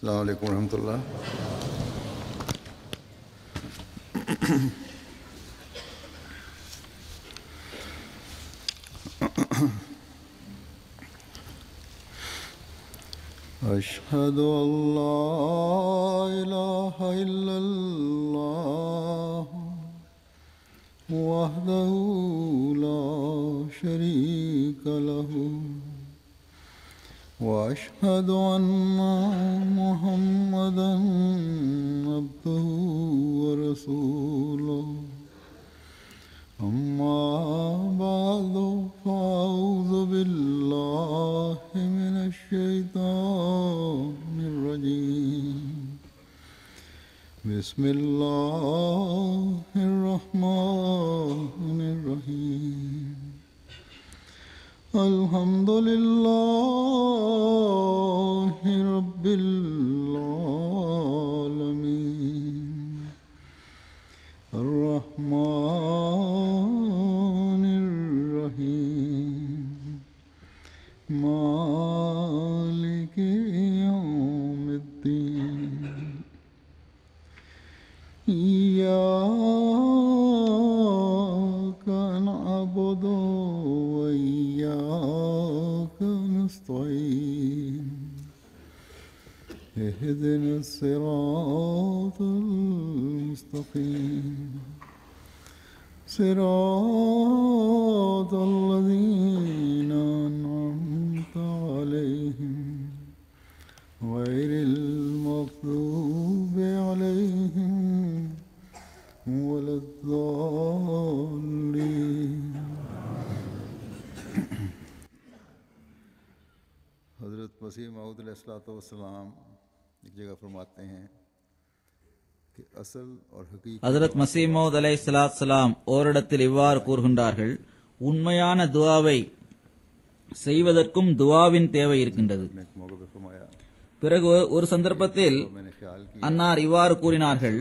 अस्सलामु अलैकुम रहमतुल्लाह। अशहदु अल्ला इलाहा इल्लल्लाह वहदहु ला शरीका लहु वअशहदु अन्ना मुहम्मदन अब्दुहु व रसूलुहु अम्मा बअदु फ़अऊज़ु बिल्लाहि मिनश शैतानिर रजीम बिस्मिल्लाहिर रहमानिर रहीम अल्हम्दुलिल्लाहि रब्बिल आलमीन अर्रहमानिर रहीम मालिकि यौमिद्दीन इय्याका नअबुदु व इय्याका नस्तईन इहदिनस सिरातल मुस्तकीम सिरातल लज़ीना अनअमता अलैहिम गैरिल मग़ज़ूबि अलैहिम वलद्दाल्लीन। हज़रत मसीह मऊद अलैहिस्सलाम एक जगह फरमाते हैं कि असल और हकीकत ஹஜ்ரத் மஸீஹ் மவ்ஊத் அலைஹிஸ்ஸலாம் ஓரிடத்தில் இவ்வாறு கூறுகின்றார்கள், உண்மையான துஆவை செய்வதற்கும் துஆவின் தேவை இருக்கின்றது. பிறகு ஒரு சந்தர்ப்பத்தில் அன்னார் இவ்வாறு கூறினார்கள்,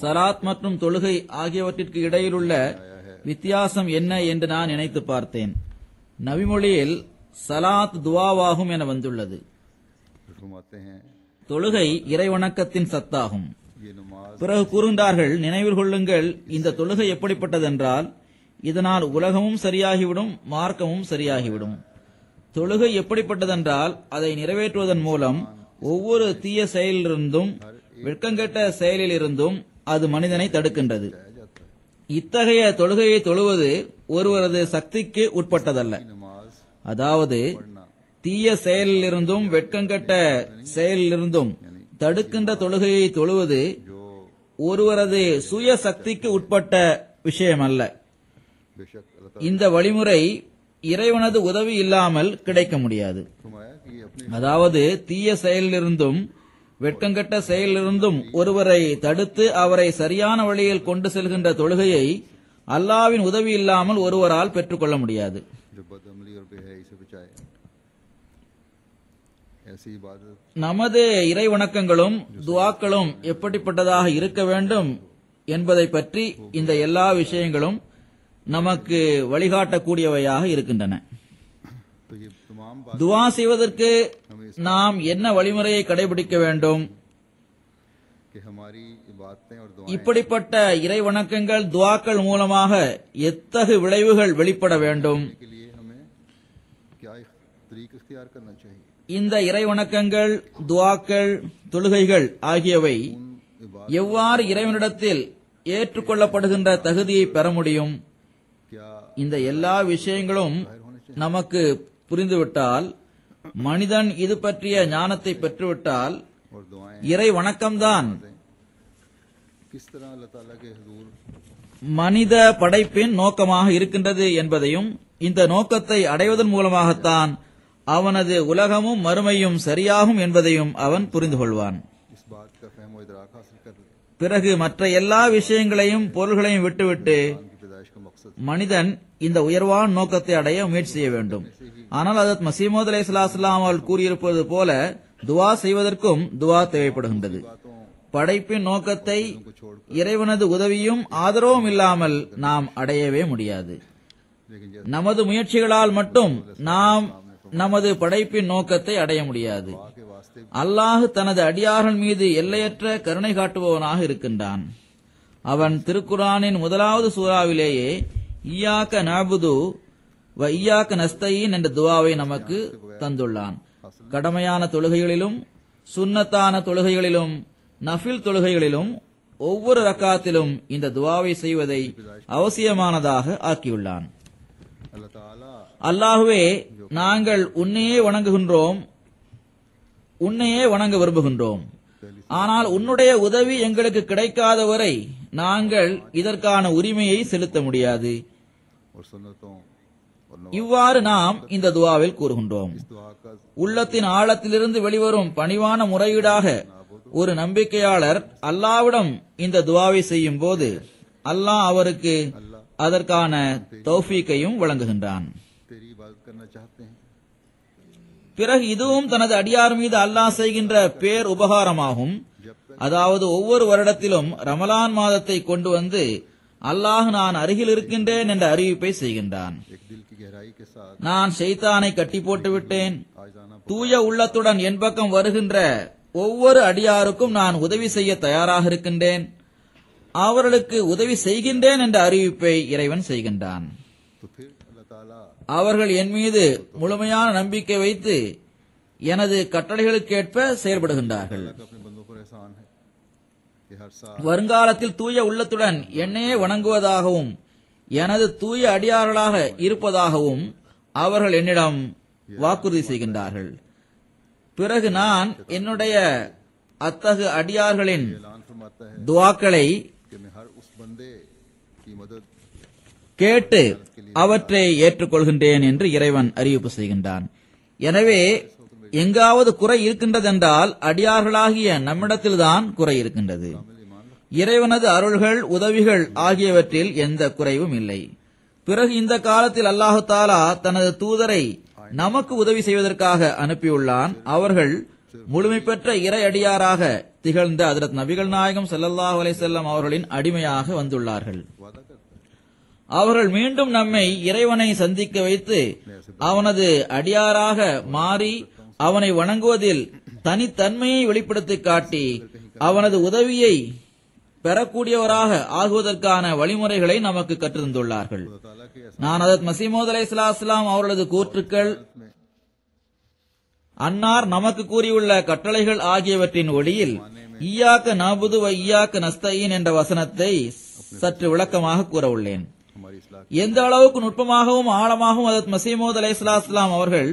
சலாத் மற்றும் தொழுகை ஆகியவற்றிற்கு இடையிலுள்ள வித்தியாசம் என்ன என்று நான் நினைத்து பார்த்தேன். நபிமொழியில் சலாத் துஆவாகும் என வந்துள்ளது. தொழுகை இறைவணக்கத்தின் சத்தாகும். பிறகு கூறுகின்றார்கள், நினைவில் கொள்ளுங்கள், இந்த தொழுகை எப்படிப்பட்டதென்றால் இதனால் உலகமும் சரியாகிவிடும், மார்க்கமும் சரியாகிவிடும். தொழுகை எப்படிப்பட்டதென்றால் அதை நிறைவேற்றுவதன் மூலம் ஒவ்வொரு தீய செயலிலிருந்தும் வெட்கங்கெட்ட செயலிலிருந்தும் அது மனிதனை தடுக்கின்றது. இத்தகைய தொழுகையை தொழுவது ஒருவரது சக்திக்கு உட்பட்டதல்ல. அதாவது தீய செயலிலிருந்தும் வெட்கங்கெட்ட செயலிலிருந்தும் தடுக்கின்ற தொழுகையை தொழுவது ஒருவரது சுய சக்திக்கு உட்பட்ட விஷயமல்ல. இந்த வழிமுறை இறைவனது உதவி இல்லாமல் கிடைக்க முடியாது. அதாவது தீய செயலிலிருந்தும் வெட்கங்கெட்ட செயலிலிருந்தும் ஒருவரை தடுத்து அவரை சரியான வழியில் கொண்டு செல்கின்ற தொழுகையை அல்லாஹ்வின் உதவி இல்லாமல் ஒருவரால் பெற்றுக்கொள்ள முடியாது. நமது இறை வணக்கங்களும் துஆக்களும் எப்படிப்பட்டதாக இருக்க வேண்டும் என்பதை பற்றி இந்த எல்லா விஷயங்களும் நமக்கு வழிகாட்டக்கூடியவையாக இருக்கின்றன. துஆ செய்வதற்கு நாம் என்ன வழிமுறையை கடைபிடிக்க வேண்டும், இப்படிப்பட்ட இறை வணக்கங்கள் துஆக்கள் மூலமாக எத்தகு விளைவுகள் வெளிப்பட வேண்டும், இந்த இறை வணக்கங்கள் துஆக்கள் தொழுகைகள் ஆகியவை எவ்வாறு இறைவனிடத்தில் ஏற்றுக்கொள்ளப்படுகின்ற தகுதியை பெற முடியும், இந்த எல்லா விஷயங்களும் நமக்கு புரிந்துவிட்டால், மனிதன் இது பற்றிய ஞானத்தை பெற்றுவிட்டால், இறை வணக்கம்தான் மனித படைப்பின் நோக்கமாக இருக்கின்றது என்பதையும், இந்த நோக்கத்தை அடைவதன் மூலமாகத்தான் அவனது உலகமும் மறுமையும் சரியாகும் என்பதையும் அவன் புரிந்து கொள்வான். பிறகு மற்ற எல்லா விஷயங்களையும் பொருள்களையும் விட்டுவிட்டு மனிதன் இந்த உயர்வான நோக்கத்தை அடைய முயற்சி செய்ய வேண்டும். ஆனால் ஹஜ்ரத் மஸீஹ் மவ்ஊத் அலைஹிஸ்ஸலாம் அவர்கள் கூறியிருப்பது போல துஆ செய்வதற்கும் துஆ தேவைப்படுகின்றது. படைப்பின் நோக்கத்தை இறைவனது உதவியும் ஆதரவும் இல்லாமல் நாம் அடையவே முடியாது. நமது முயற்சிகளால் மட்டும் நாம் நமது படைப்பின் நோக்கத்தை அடைய முடியாது. அல்லாஹ் தனது அடியார்கள் மீது எல்லையற்ற கருணை காட்டுபவனாக இருக்கின்றான். அவன் திருக்குரானின் முதலாவது சூறாவிலேயே ஈயாக்க நஅபுது வ ஈயாக்க நஸ்தஈன் என்ற துஆவை நமக்கு தந்துள்ளான். கடமையான தொழுகைகளிலும் சுன்னத்தான தொழுகைகளிலும் நஃபில் தொழுகைகளிலும் ஒவ்வொரு ரக்காத்திலும் இந்த துஆவை செய்வதை அவசியமானதாக ஆக்கியுள்ளான். अल्लाह ताला அல்லாஹுவே, நாங்கள் உன்னையே வணங்குகின்றோம், உன்னையே வணங்க விரும்புகின்றோம். ஆனால் உன்னுடைய உதவி எங்களுக்கு கிடைக்காத வரை நாங்கள் இதற்கான உரிமையை செலுத்த முடியாது. और सुन्नतों और இவ்வாறு நாம் இந்த துஆவில் கூறுகின்றோம். दुआ का உள்ளத்தின் ஆழத்திலிருந்து வெளிவரும் பணிவான முறையீடாக ஒரு நம்பிக்கையாளர் அல்லாஹ்விடம் இந்த துஆவை செய்யும் போது அல்லாஹ் அவருக்கு அதற்கான தௌஃபீக்கையும் வழங்குகின்றான். तेरी इबादत करना चाहते हैं, பிறகு இதுவும் தனது அடியார் மீது அல்லாஹ் செய்கின்ற பேர் உபகாரமாகும். அதாவது ஒவ்வொரு வருடத்திலும் ரமலான் மாதத்தை கொண்டு வந்து அல்லாஹ் நான் அருகில் இருக்கின்றேன் என்ற அறிவிப்பை செய்கின்றான். एक दिल की गहराई के साथ நான் ஷைத்தானை கட்டி போட்டு விட்டேன். आजाना தூய உள்ளத்துடன் என் பக்கம் வருகின்ற ஒவ்வொரு அடியாருக்கும் நான் உதவி செய்ய தயாராக இருக்கின்றேன், அவர்களுக்கு உதவி செய்கின்றேன் என்ற அறிவிப்பை இறைவன் செய்கின்றான். तो फिर अल्लाह ताला அவர்கள் என் மீது முழுமையான நம்பிக்கை வைத்து எனது கட்டளைகளுக்கேற்ப செயல்படுகின்றார்கள். का अपने बंदों पर एहसान है कि हर साल வருங்காலத்தில் தூய உள்ளத்துடன் என்னையே வணங்குவதாகவும் எனது தூய அடியார்களாக இருப்பதாகவும் அவர்கள் என்னிடம் வாக்குறுதி செய்கின்றார்கள். பிறகு நான் என்னுடைய அத்தகு அடியார்களின் ऐलान फरमाता है துஆக்களை कि मैं हर उस बंदे की मदद கேட்டு அவற்றை ஏற்றுக்கொள்கின்றேன் என்று இறைவன் அறிவிப்பு செய்கின்றான். எனவே எங்காவது குறை இருக்கின்றதென்றால் அடியார்களாகிய நம்மிடத்தில்தான் குறை இருக்கின்றது. இறைவனது அருள்கள் உதவிகள் ஆகியவற்றில் எந்த குறைவும் இல்லை. பிறகு இந்த காலத்தில் அல்லாஹு தாலா தனது தூதரை நமக்கு உதவி செய்வதற்காக அனுப்பியுள்ளான். அவர்கள் முழுமை பெற்ற இறை அடியாராக திகழ்ந்த ஹஜ்ரத் நபிகள் நாயகம் ஸல்லல்லாஹு அலைஹி வஸல்லம் அவர்களின் அடிமையாக வந்துள்ளார்கள். वादा करता है அவர்கள் மீண்டும் நம்மை இறைவனை சந்திக்க வைத்து அவனது அடியாராக மாறி அவனை வணங்குவதில் தனித்தன்மையை வெளிப்படுத்தி காட்டி அவனது உதவியை பெறக்கூடியவராக ஆகுவதற்கான வழிமுறைகளை நமக்கு கற்றுத்தந்துள்ளார்கள். अल्लाह ताला के நான் ஹஜ்ரத் மஸீஹ் அலைஹிஸ்ஸலாம் அவர்களது கூற்றுக்கள், அன்னார் நமக்கு கூறியுள்ள கட்டளைகள் ஆகியவற்றின் ஒளியில் ஈயாக்க நஅபுது வ ஈயாக்க நஸ்தஈன் என்ற வசனத்தை சற்று விளக்கமாக கூற உள்ளேன். हमारी इस्लाह எந்த அளவுக்கு நுட்பமாகவும் ஆழமாகவும் ஹஜ்ரத் மஸீஹ் அலைஹிஸ்ஸலாம் அவர்கள்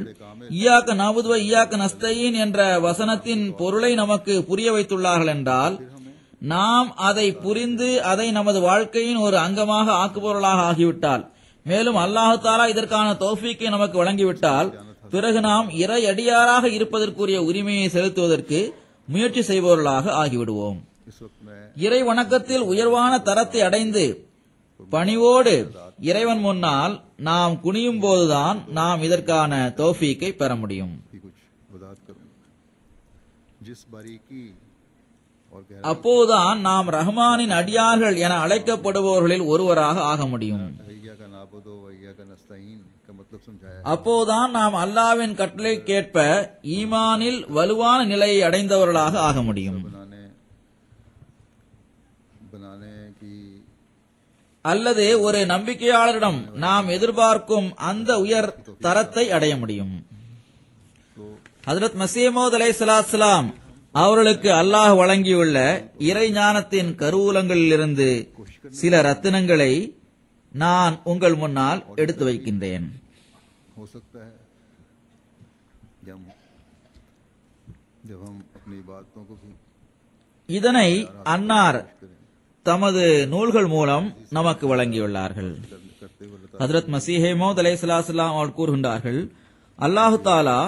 ஈயாக்க நஅபுது வ ஈயாக்க நஸ்தஈன் என்ற வசனத்தின் பொருளை நமக்கு புரிய வைத்துள்ளார்கள் என்றால் நாம் அதை புரிந்து அதை நமது வாழ்க்கையின் ஒரு அங்கமாக ஆக்குபவர்களாக ஆகிவிட்டால், மேலும் அல்லாஹு தாலா இதற்கான தௌஃபீக்கை நமக்கு வழங்கிவிட்டால், பிறகு நாம் இறை அடியாராக இருப்பதற்குரிய உரிமையை செலுத்துவதற்கு முயற்சி செய்பவர்களாக ஆகிவிடுவோம். इस वक्त मैं இறை வணக்கத்தில் உயர்வான தரத்தை அடைந்து பணிவோடு இறைவன் முன்னால் நாம் குனியும் போதுதான் நாம் இதற்கான தௌஃபீக்கை பெற முடியும். भी कुछ वजाहत करूंगा. जिस बारीकी और गहराई அப்போதுதான் நாம் ரஹ்மானின் அடியார்கள் என அழைக்கப்படுபவர்களில் ஒருவராக ஆக முடியும். वैया का नाबुदो वैया का नस्ताइन का मतलब समझाया. அப்போதுதான் நாம் அல்லாஹ்வின் கட்டளைக்கேற்ப ஈமானில் வலுவான நிலையை அடைந்தவர்களாக ஆக முடியும். बनाने की அல்லது ஒரு நம்பிக்கையாளரிடம் நாம் எதிர்பார்க்கும் அந்த உயர் தரத்தை அடைய முடியும். ஹஜ்ரத் மஸீஹ் மவ்ஊத் அலைஹிஸ்ஸலாம் அவர்களுக்கு அல்லாஹ் வழங்கியுள்ள இறை ஞானத்தின் கருவூலங்களிலிருந்து சில ரத்தினங்களை நான் உங்கள் முன்னால் எடுத்து வைக்கின்றேன். हो सकता है जब हम अपनी बातों को भी இதனை அன்னார் தமது நூல்கள் மூலம் நமக்கு வழங்கியுள்ளார்கள். करते हुए ஹஜ்ரத் மஸீஹ் மவ்ஊத் அலைஹிஸ்ஸலாம் அவர்கள் கூறுகின்றார்கள், அல்லாஹு தாலா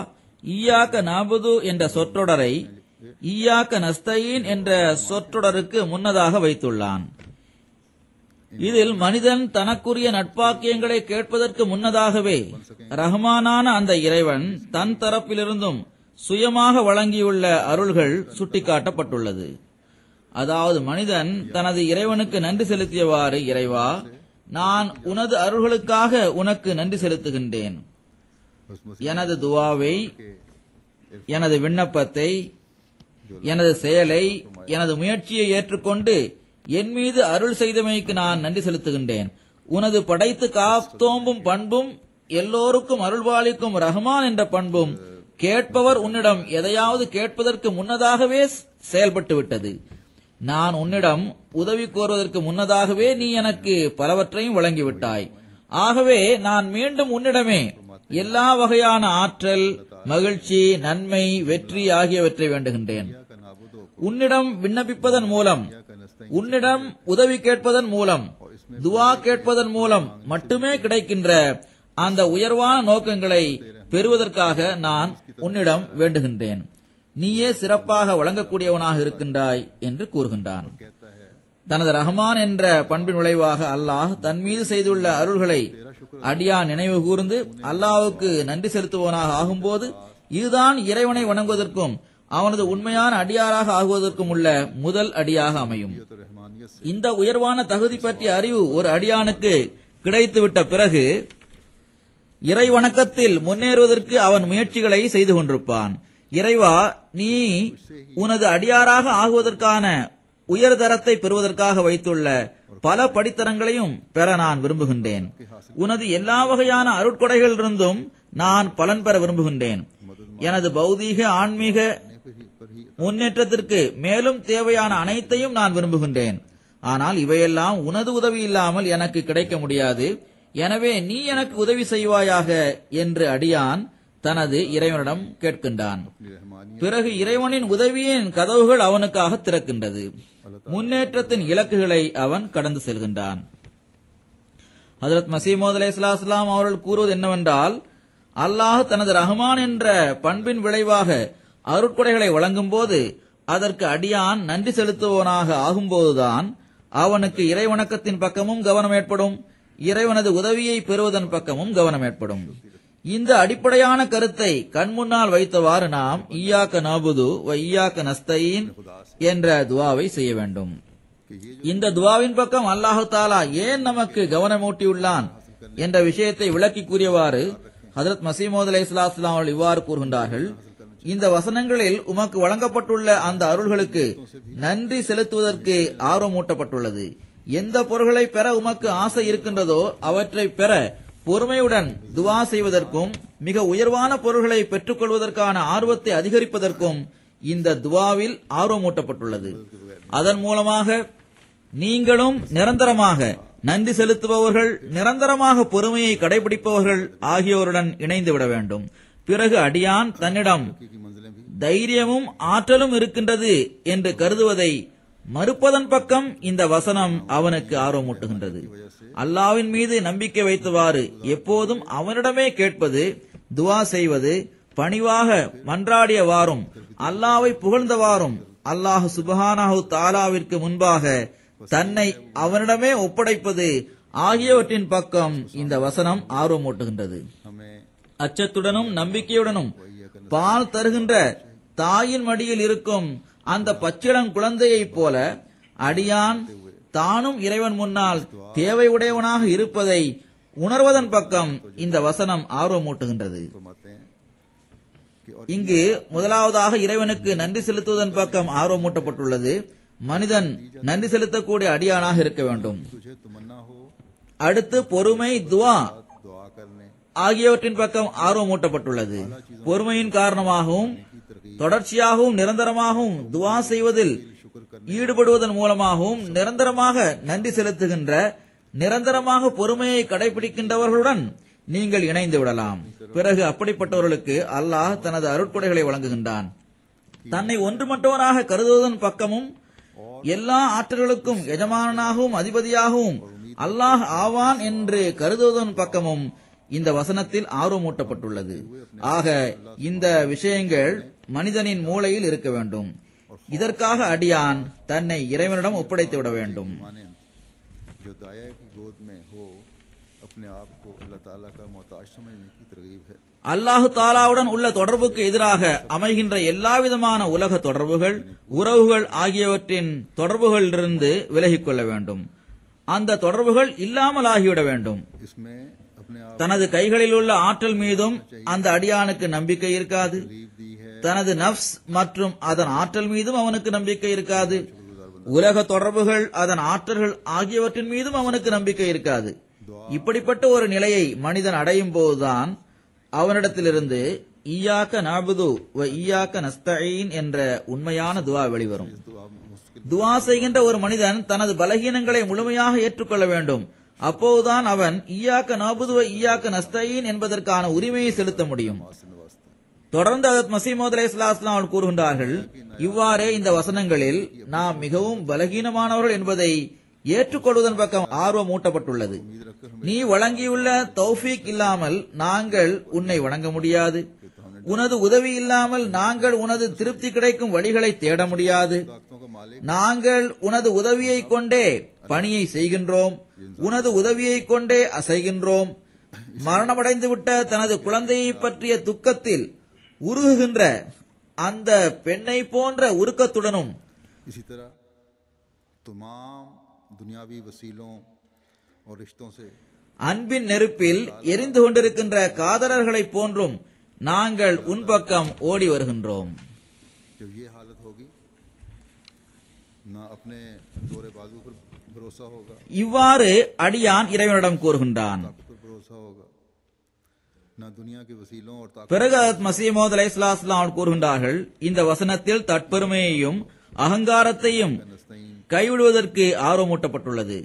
ஈயாக்க நஅபுது என்ற சொற்றொடரை ஈயாக்க நஸ்தஈன் என்ற சொற்றொடருக்கு முன்னதாக வைத்துள்ளான். இதில் மனிதன் தனக்குரிய நட்பாக்கியங்களை கேட்பதற்கு முன்னதாகவே ரஹ்மானான அந்த இறைவன் தன் தரப்பிலிருந்தும் சுயமாக வழங்கியுள்ள அருள்கள் சுட்டிக்காட்டப்பட்டுள்ளது. அதாவது மனிதன் தனது இறைவனுக்கு நன்றி செலுத்தியவாறு, இறைவா, நான் உனது அருள்களுக்காக உனக்கு நன்றி செலுத்துகின்றேன், எனது துவாவை எனது விண்ணப்பத்தை, எனது செயலை, எனது முயற்சியை ஏற்றுக்கொண்டு என் மீது அருள் செய்தமைக்கு நான் நன்றி செலுத்துகின்றேன். உனது படைத்து காத்தோம்பும் பண்பும், எல்லோருக்கும் அருள்பாலிக்கும் ரஹ்மான் என்ற பண்பும் கேட்பவர் உன்னிடம் எதையாவது கேட்பதற்கு முன்னதாகவே செயல்பட்டு விட்டது. நான் உன்னிடம் உதவி கோருவதற்கு முன்னதாகவே நீ எனக்கு பலவற்றையும் வழங்கிவிட்டாய். ஆகவே நான் மீண்டும் உன்னிடமே எல்லா வகையான ஆற்றல், மகிழ்ச்சி, நன்மை, வெற்றி ஆகியவற்றை வேண்டுகின்றேன். உன்னிடம் விண்ணப்பிப்பதன் மூலம், உன்னிடம் உதவி கேட்பதன் மூலம், துவா கேட்பதன் மூலம் மட்டுமே கிடைக்கின்ற அந்த உயர்வான நோக்கங்களை பெறுவதற்காக நான் உன்னிடம் வேண்டுகின்றேன். நீயே சிறப்பாக வழங்கக்கூடியவனாக இருக்கின்றாய் என்று கூறுகின்றான். தனது ரஹ்மான் என்ற பண்பின் விளைவாக அல்லாஹ் தன் மீது செய்துள்ள அருள்களை அடியான் நினைவு கூர்ந்து அல்லாஹ்வுக்கு நன்றி செலுத்துவனாக ஆகும்போது, இதுதான் இறைவனை வணங்குவதற்கும் அவனது உண்மையான அடியாராக ஆகுவதற்கும் உள்ள முதல் அடியாக அமையும். இந்த உயர்வான தகுதி பற்றிய அறிவு ஒரு அடியானுக்கு கிடைத்துவிட்ட பிறகு இறை வணக்கத்தில் முன்னேறுவதற்கு அவன் முயற்சிகளை செய்து கொண்டிருப்பான். இறைவா, நீ உனது அடியாராக ஆகுவதற்கான உயர்தரத்தை பெறுவதற்காக வைத்துள்ள பல படித்தரங்களையும் பெற நான் விரும்புகின்றேன். உனது எல்லா வகையான அருட்கொடைகளிலிருந்தும் நான் பலன் பெற விரும்புகின்றேன். எனது பௌதீக, ஆன்மீக முன்னேற்றத்திற்கு மேலும் தேவையான அனைத்தையும் நான் விரும்புகின்றேன். ஆனால் இவையெல்லாம் உனது உதவி இல்லாமல் எனக்கு கிடைக்க முடியாது. எனவே நீ எனக்கு உதவி செய்வாயாக என்று அடியான் தனது இறைவனிடம் கேட்கின்றான். பிறகு இறைவனின் உதவியின் கதவுகள் அவனுக்காக திறக்கின்றது. முன்னேற்றத்தின் இலக்குகளை அவன் கடந்து செல்கின்றான். ஹஜ்ரத் மஸீஹ் மவ்ஊத் அலைஹிஸ்ஸலாம் அவர்கள் கூறுவது என்னவென்றால், அல்லாஹ் தனது ரஹ்மான் என்ற பண்பின் விளைவாக அருட்கொடைகளை வழங்கும் போது அதற்கு அடியான் நன்றி செலுத்துவனாக ஆகும்போதுதான் அவனுக்கு இறை வணக்கத்தின் பக்கமும் கவனம் ஏற்படும், இறைவனது உதவியை பெறுவதன் பக்கமும் கவனம் ஏற்படும். இந்த அடிப்படையான கருத்தை கண்முன்னால் வைத்தவாறு நாம் இய்யாக நஅபுது வ இய்யாக நஸ்தஈன் என்ற துவாவை செய்ய வேண்டும். இந்த துவாவின் பக்கம் அல்லாஹ் தஆலா ஏன் நமக்கு கவனமூட்டியுள்ளான் என்ற விஷயத்தை விளக்கி கூறியவாறு ஹஜ்ரத் மஸீஹ் மவ்ஊத் அலைஹிஸ்ஸலாம் அவர்கள் இவ்வாறு கூறுகின்றார்கள்: இந்த வசனங்களில் உமக்கு வழங்கப்பட்டுள்ள அந்த அருள்களுக்கு நன்றி செலுத்துவதற்கு ஆர்வமூட்டப்பட்டுள்ளது. எந்த பொருள்களை பெற உமக்கு ஆசை இருக்கின்றதோ அவற்றை பெற பொறுமையுடன் துவா செய்வதற்கும், மிக உயர்வான பொருள்களை பெற்றுக் கொள்வதற்கான ஆர்வத்தை அதிகரிப்பதற்கும் இந்த துவாவில் ஆர்வமூட்டப்பட்டுள்ளது. அதன் மூலமாக நீங்களும் நிரந்தரமாக நன்றி செலுத்துபவர்கள், நிரந்தரமாக பொறுமையை கடைபிடிப்பவர்கள் ஆகியோருடன் இணைந்து விட வேண்டும். பிறகு அடியான் தன்னிடம் தைரியமும் ஆற்றலும் இருக்கின்றது என்று கருதுவதை மறுப்பதன் பக்கம் இந்த வசனம் அவனுக்கு ஆர்வமூட்டுகின்றது. அல்லாஹ்வின் மீது நம்பிக்கை வைத்தவாறு எப்போதும் அவனிடமே கேட்பது, துவா செய்வது, பணிவாக மன்றாடியவாறும் அல்லாஹ்வை புகழ்ந்தவாறும் அல்லாஹ் சுப்ஹானஹு தஆலாவிற்கு முன்பாக தன்னை அவனிடமே ஒப்படைப்பது ஆகியவற்றின் பக்கம் இந்த வசனம் ஆர்வமூட்டுகின்றது. அச்சத்துடனும் நம்பிக்கையுடனும் பால் தருகின்ற தாயின் மடியில் இருக்கும் அந்த பச்சிளம் குழந்தையைப் போல அடியான் தானும் இறைவன் முன்னால் தேவை உடையவனாக இருப்பதை உணர்வதன் பக்கம் இந்த வசனம் ஆர்வமூட்டுகின்றது. இங்கு முதலாவதாக இறைவனுக்கு நன்றி செலுத்துவதன் பக்கம் ஆர்வமூட்டப்பட்டுள்ளது. மனிதன் நன்றி செலுத்தக்கூடிய அடியானாக இருக்க வேண்டும். அடுத்து பொறுமை, துவா ஆகியவற்றின் பக்கம் ஆர்வமூட்டப்பட்டுள்ளது. பொறுமையின் காரணமாகவும் தொடர்ச்சியாகவும் நிரந்தரமாகவும் துவா செய்வதில் ஈடுபடுவதன் மூலமாகவும் நிரந்தரமாக நன்றி செலுத்துகின்ற, நிரந்தரமாக பொறுமையை கடைபிடிக்கின்றவர்களுடன் நீங்கள் இணைந்து விடலாம். பிறகு அப்படிப்பட்டவர்களுக்கு அல்லாஹ் தனது அருட்கொடைகளை வழங்குகின்றான். தன்னை ஒன்றுமற்றவனாக கருதுவதன் பக்கமும், எல்லா ஆற்றல்களுக்கும் எஜமானனாகவும் அதிபதியாகவும் அல்லாஹ் ஆவான் என்று கருதுவதன் பக்கமும் இந்த வசனத்தில் ஆர்வமூட்டப்பட்டுள்ளது. ஆக இந்த விஷயங்கள் மனிதனின் மூளையில் இருக்க வேண்டும். இதற்காக அடியான் தன்னை இறைவனிடம் ஒப்படைத்து விட வேண்டும். அல்லாஹு தாலாவுடன் உள்ள தொடர்புக்கு எதிராக அமைகின்ற எல்லாவிதமான உலக தொடர்புகள், உறவுகள் ஆகியவற்றின் தொடர்புகளிலிருந்து விலகிக் கொள்ள வேண்டும். அந்த தொடர்புகள் இல்லாமல் ஆகிவிட வேண்டும். தனது கைகளில் உள்ள ஆற்றல் மீதும் அந்த அடியானுக்கு நம்பிக்கை இருக்காது. தனது நஃப்ஸ் மற்றும் அதன் ஆற்றல் மீதும் அவனுக்கு நம்பிக்கை இருக்காது. உலக தொடர்புகள், அதன் ஆற்றல்கள் ஆகியவற்றின் மீதும் அவனுக்கு நம்பிக்கை இருக்காது. இப்படிப்பட்ட ஒரு நிலையை மனிதன் அடையும் போதுதான் அவனிடத்திலிருந்து ஈயாக்க நஅபுது வ ஈயாக்க நஸ்தஈன் என்ற உண்மையான துஆ வெளிவரும். துஆ செய்கின்ற ஒரு மனிதன் தனது பலகீனங்களை முழுமையாக ஏற்றுக்கொள்ள வேண்டும். அப்போதுதான் அவன் ஈயாக்க நஅபுது வ ஈயாக்க நஸ்தஈன் என்பதற்கான உரிமையை செலுத்த முடியும். தொடர்ந்து ஹஜ்ரத் மஸீஹ் மவ்ஊத் அலைஹிஸ்ஸலாம் அவர்கள் கூறுகின்றார்கள், இவ்வாறே இந்த வசனங்களில் நாம் மிகவும் பலகீனமானவர்கள் என்பதை ஏற்றுக்கொள்வதன் பக்கம் ஆர்வம் ஊட்டப்பட்டுள்ளது. நீ வழங்கியுள்ள தௌஃபீக் இல்லாமல் நாங்கள் உன்னை வணங்க முடியாது. உனது உதவி இல்லாமல் நாங்கள் உனது திருப்தி கிடைக்கும் வழிகளை தேட முடியாது. நாங்கள் உனது உதவியை கொண்டே பணியை செய்கின்றோம். உனது உதவியை கொண்டே அசைகின்றோம். மரணமடைந்துவிட்ட தனது குழந்தையை பற்றிய துக்கத்தில் உருகுகின்ற அந்த பெண்ணை போன்ற உருக்கத்துடனும் इसी तरह तमाम दुनियावी वसीलों और रिश्तों से அன்பின் நெருப்பில் எரிந்து கொண்டிருக்கின்ற காதலர்களைப் போன்றும் நாங்கள் உன் பக்கம் ஓடி வருகின்றோம். जब ये हालत होगी ना अपने जोरे बाजू पर भरोसा होगा, இவ்வாறு அடியான் இறைவனிடம் கூறுகின்றான். ताकत पर भरोसा होगा, ना दुनिया के वसीलों और ताकत பிறகு ஹஜ்ரத் மஸீஹ் மவ்ஊத் அலைஹிஸ்ஸலாம் அவர்கள் கூறுகின்றார்கள், இந்த வசனத்தில் தற்பெருமையையும் அகங்காரத்தையும் கைவிடுவதற்கு ஆர்வமூட்டப்பட்டுள்ளது.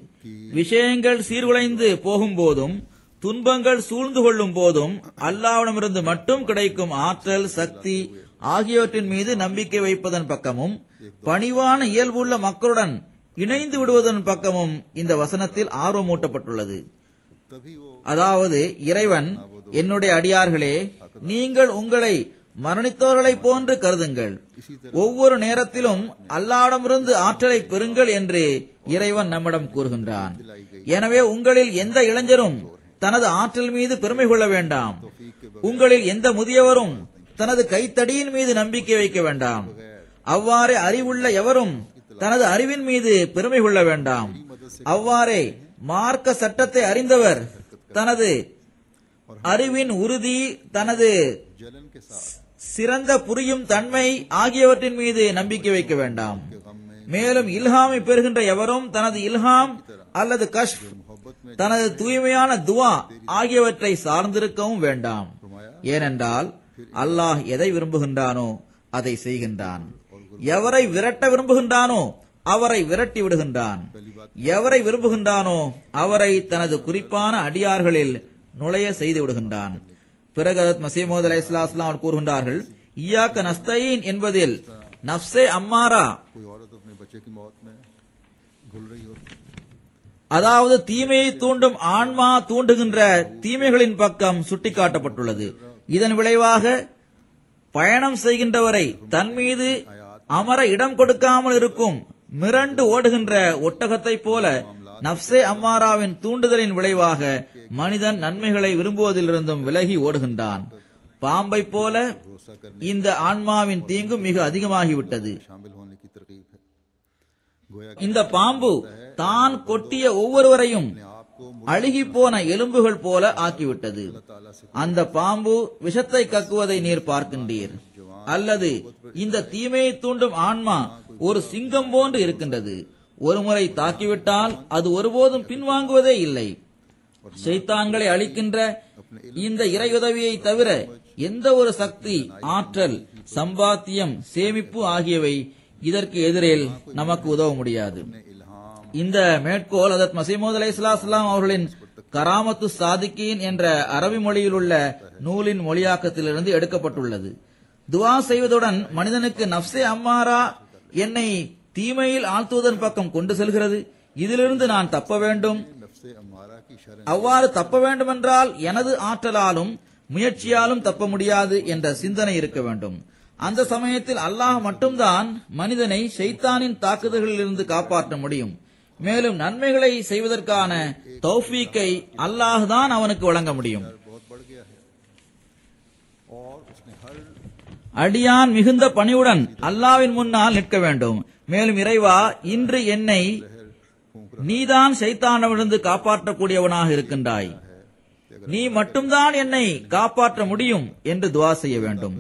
விஷயங்கள் சீர்குலைந்து போகும் போதும் துன்பங்கள் சூழ்ந்து கொள்ளும் போதும் அல்லாஹ்விடமிருந்து மட்டும் கிடைக்கும் ஆற்றல், சக்தி ஆகியவற்றின் மீது நம்பிக்கை வைப்பதன் பக்கமும் பணிவான இயல்புள்ள மக்களுடன் இணைந்து விடுவதன் பக்கமும் இந்த வசனத்தில் ஆர்வமூட்டப்பட்டுள்ளது. तभी वो அதாவது இறைவன், என்னுடைய அடியார்களே, நீங்கள் உங்களை மரணித்தவர்களைப் போன்று கருதுங்கள். ஒவ்வொரு நேரத்திலும் அல்லாஹ்விடமிருந்து ஆற்றலை பெறுங்கள் என்று இறைவன் நம்மிடம் கூறுகின்றான். எனவே உங்களில் எந்த இளைஞரும் தனது ஆற்றல் மீது பெருமை கொள்ள வேண்டாம். உங்களில் எந்த முதியவரும் தனது கைத்தடியின் மீது நம்பிக்கை வைக்க வேண்டாம். அவ்வாறே அறிவுள்ள எவரும் தனது அறிவின் மீது பெருமை கொள்ள வேண்டாம். அவ்வாறே மார்க்க சட்டத்தை அறிந்தவர் தனது அறிவின் உறுதி, தனது जलन के साथ சிறந்த புரியும் தன்மை ஆகியவற்றின் மீது நம்பிக்கை வைக்க வேண்டாம். गम में மேலும் இல்ஹாமை பெறுகின்ற எவரும் தனது இல்ஹாம் அல்லது கஷ்ப், मोहब्बत में தனது தூய்மையான துவா ஆகியவற்றை சார்ந்திருக்கவும் வேண்டாம். ஏனென்றால் அல்லாஹ் எதை விரும்புகின்றானோ அதை செய்கின்றான். எவரை விரட்ட விரும்புகின்றானோ அவரை விரட்டி விடுகின்றான். எவரை விரும்புகின்றானோ அவரை தனது குறிப்பான அடியார்களில் நுழைய செய்து விடுகின்றான். பிறகு ஹஜ்ரத் மஸீஹ் மவ்ஊத் அலைஹிஸ்ஸலாம் அவர்கள் கூறுகின்றார்கள், ஈயாக்க நஸ்தஈன் என்பதில் நஃப்ஸே அம்மாரா, कोई औरत अपने बच्चे की मौत में घुल रही होती, அதாவது தீமையை தூண்டும் ஆன்மா தூண்டுகின்ற தீமைகளின் பக்கம் சுட்டிக்காட்டப்பட்டுள்ளது. இதன் விளைவாக பயணம் செய்கின்றவரை தன் மீது அமர இடம் கொடுக்காமல் இருக்கும் மிரண்டு ஓடுகின்ற ஒட்டகத்தைப் போல நஃப்ஸே அம்மாராவின் தூண்டுதலின் விளைவாக மனிதன் நன்மைகளை விரும்புவதிலிருந்தும் விலகி ஓடுகின்றான். பாம்பை போல இந்த ஆன்மாவின் தீங்கு மிக அதிகமாகிவிட்டது. शामिल होने की तरकीब है। गोया இந்த பாம்பு தான் கொட்டிய ஒவ்வொருவரையும் அழுகி போன எலும்புகள் போல ஆக்கிவிட்டது. அந்த பாம்பு விஷத்தை கக்குவதை நீர் பார்க்கின்றீர், அல்லது இந்த தீமையை தூண்டும் ஆன்மா ஒரு சிங்கம் போன்று இருக்கின்றது. ஒருமுறை தாக்கிவிட்டால் அது ஒருபோதும் பின்வாங்குவதே இல்லை. ஷைத்தான்களை அழிக்கின்ற இந்த இறையுதவியை தவிர எந்த ஒரு சக்தி, ஆற்றல், சம்பாத்தியம், சேமிப்பு ஆகியவை இதற்கு எதிரில் நமக்கு உதவ முடியாது. இந்த மேற்கோள் ஹஜ்ரத் மஸீஹ் மவ்ஊத் அலைஹிஸ்ஸலாம் அவர்களின் கராமத்து சாதிகீன் என்ற அரபி மொழியில் உள்ள நூலின் மொழியாக்கத்திலிருந்து எடுக்கப்பட்டுள்ளது. துஆ செய்வதுடன் மனிதனுக்கு நஃப்ஸே அம்மாரா என்னை தீமையில் ஆழ்த்துவதன் பக்கம் கொண்டு செல்கிறது. இதிலிருந்து நான் தப்ப வேண்டும். नफ्से अम्मारा की शरण அவ்வாறு தப்ப வேண்டுமென்றால் எனது ஆற்றலாலும் முயற்சியாலும் தப்ப முடியாது என்ற சிந்தனை இருக்க வேண்டும். அந்த சமயத்தில் அல்லாஹ் மட்டும்தான் மனிதனை ஷைத்தானின் தாக்குதல்களில் இருந்து காப்பாற்ற முடியும். மேலும் நன்மைகளை செய்வதற்கான தௌஃபீக்கை அல்லாஹ் தான் அவனுக்கு வழங்க முடியும். बहुत बढ़ गया है और उसने हर அடியான் மிகுந்த பணிவுடன் அல்லாஹ்வின் முன்னால் நிற்க வேண்டும். மேலும் இறைவா, இன்று என்னை நீதான் ஷைத்தானிடமிருந்து காப்பாற்றக்கூடியவனாக இருக்கின்றாய். நீ மட்டும்தான் என்னை காப்பாற்ற முடியும் என்று துவா செய்ய வேண்டும்.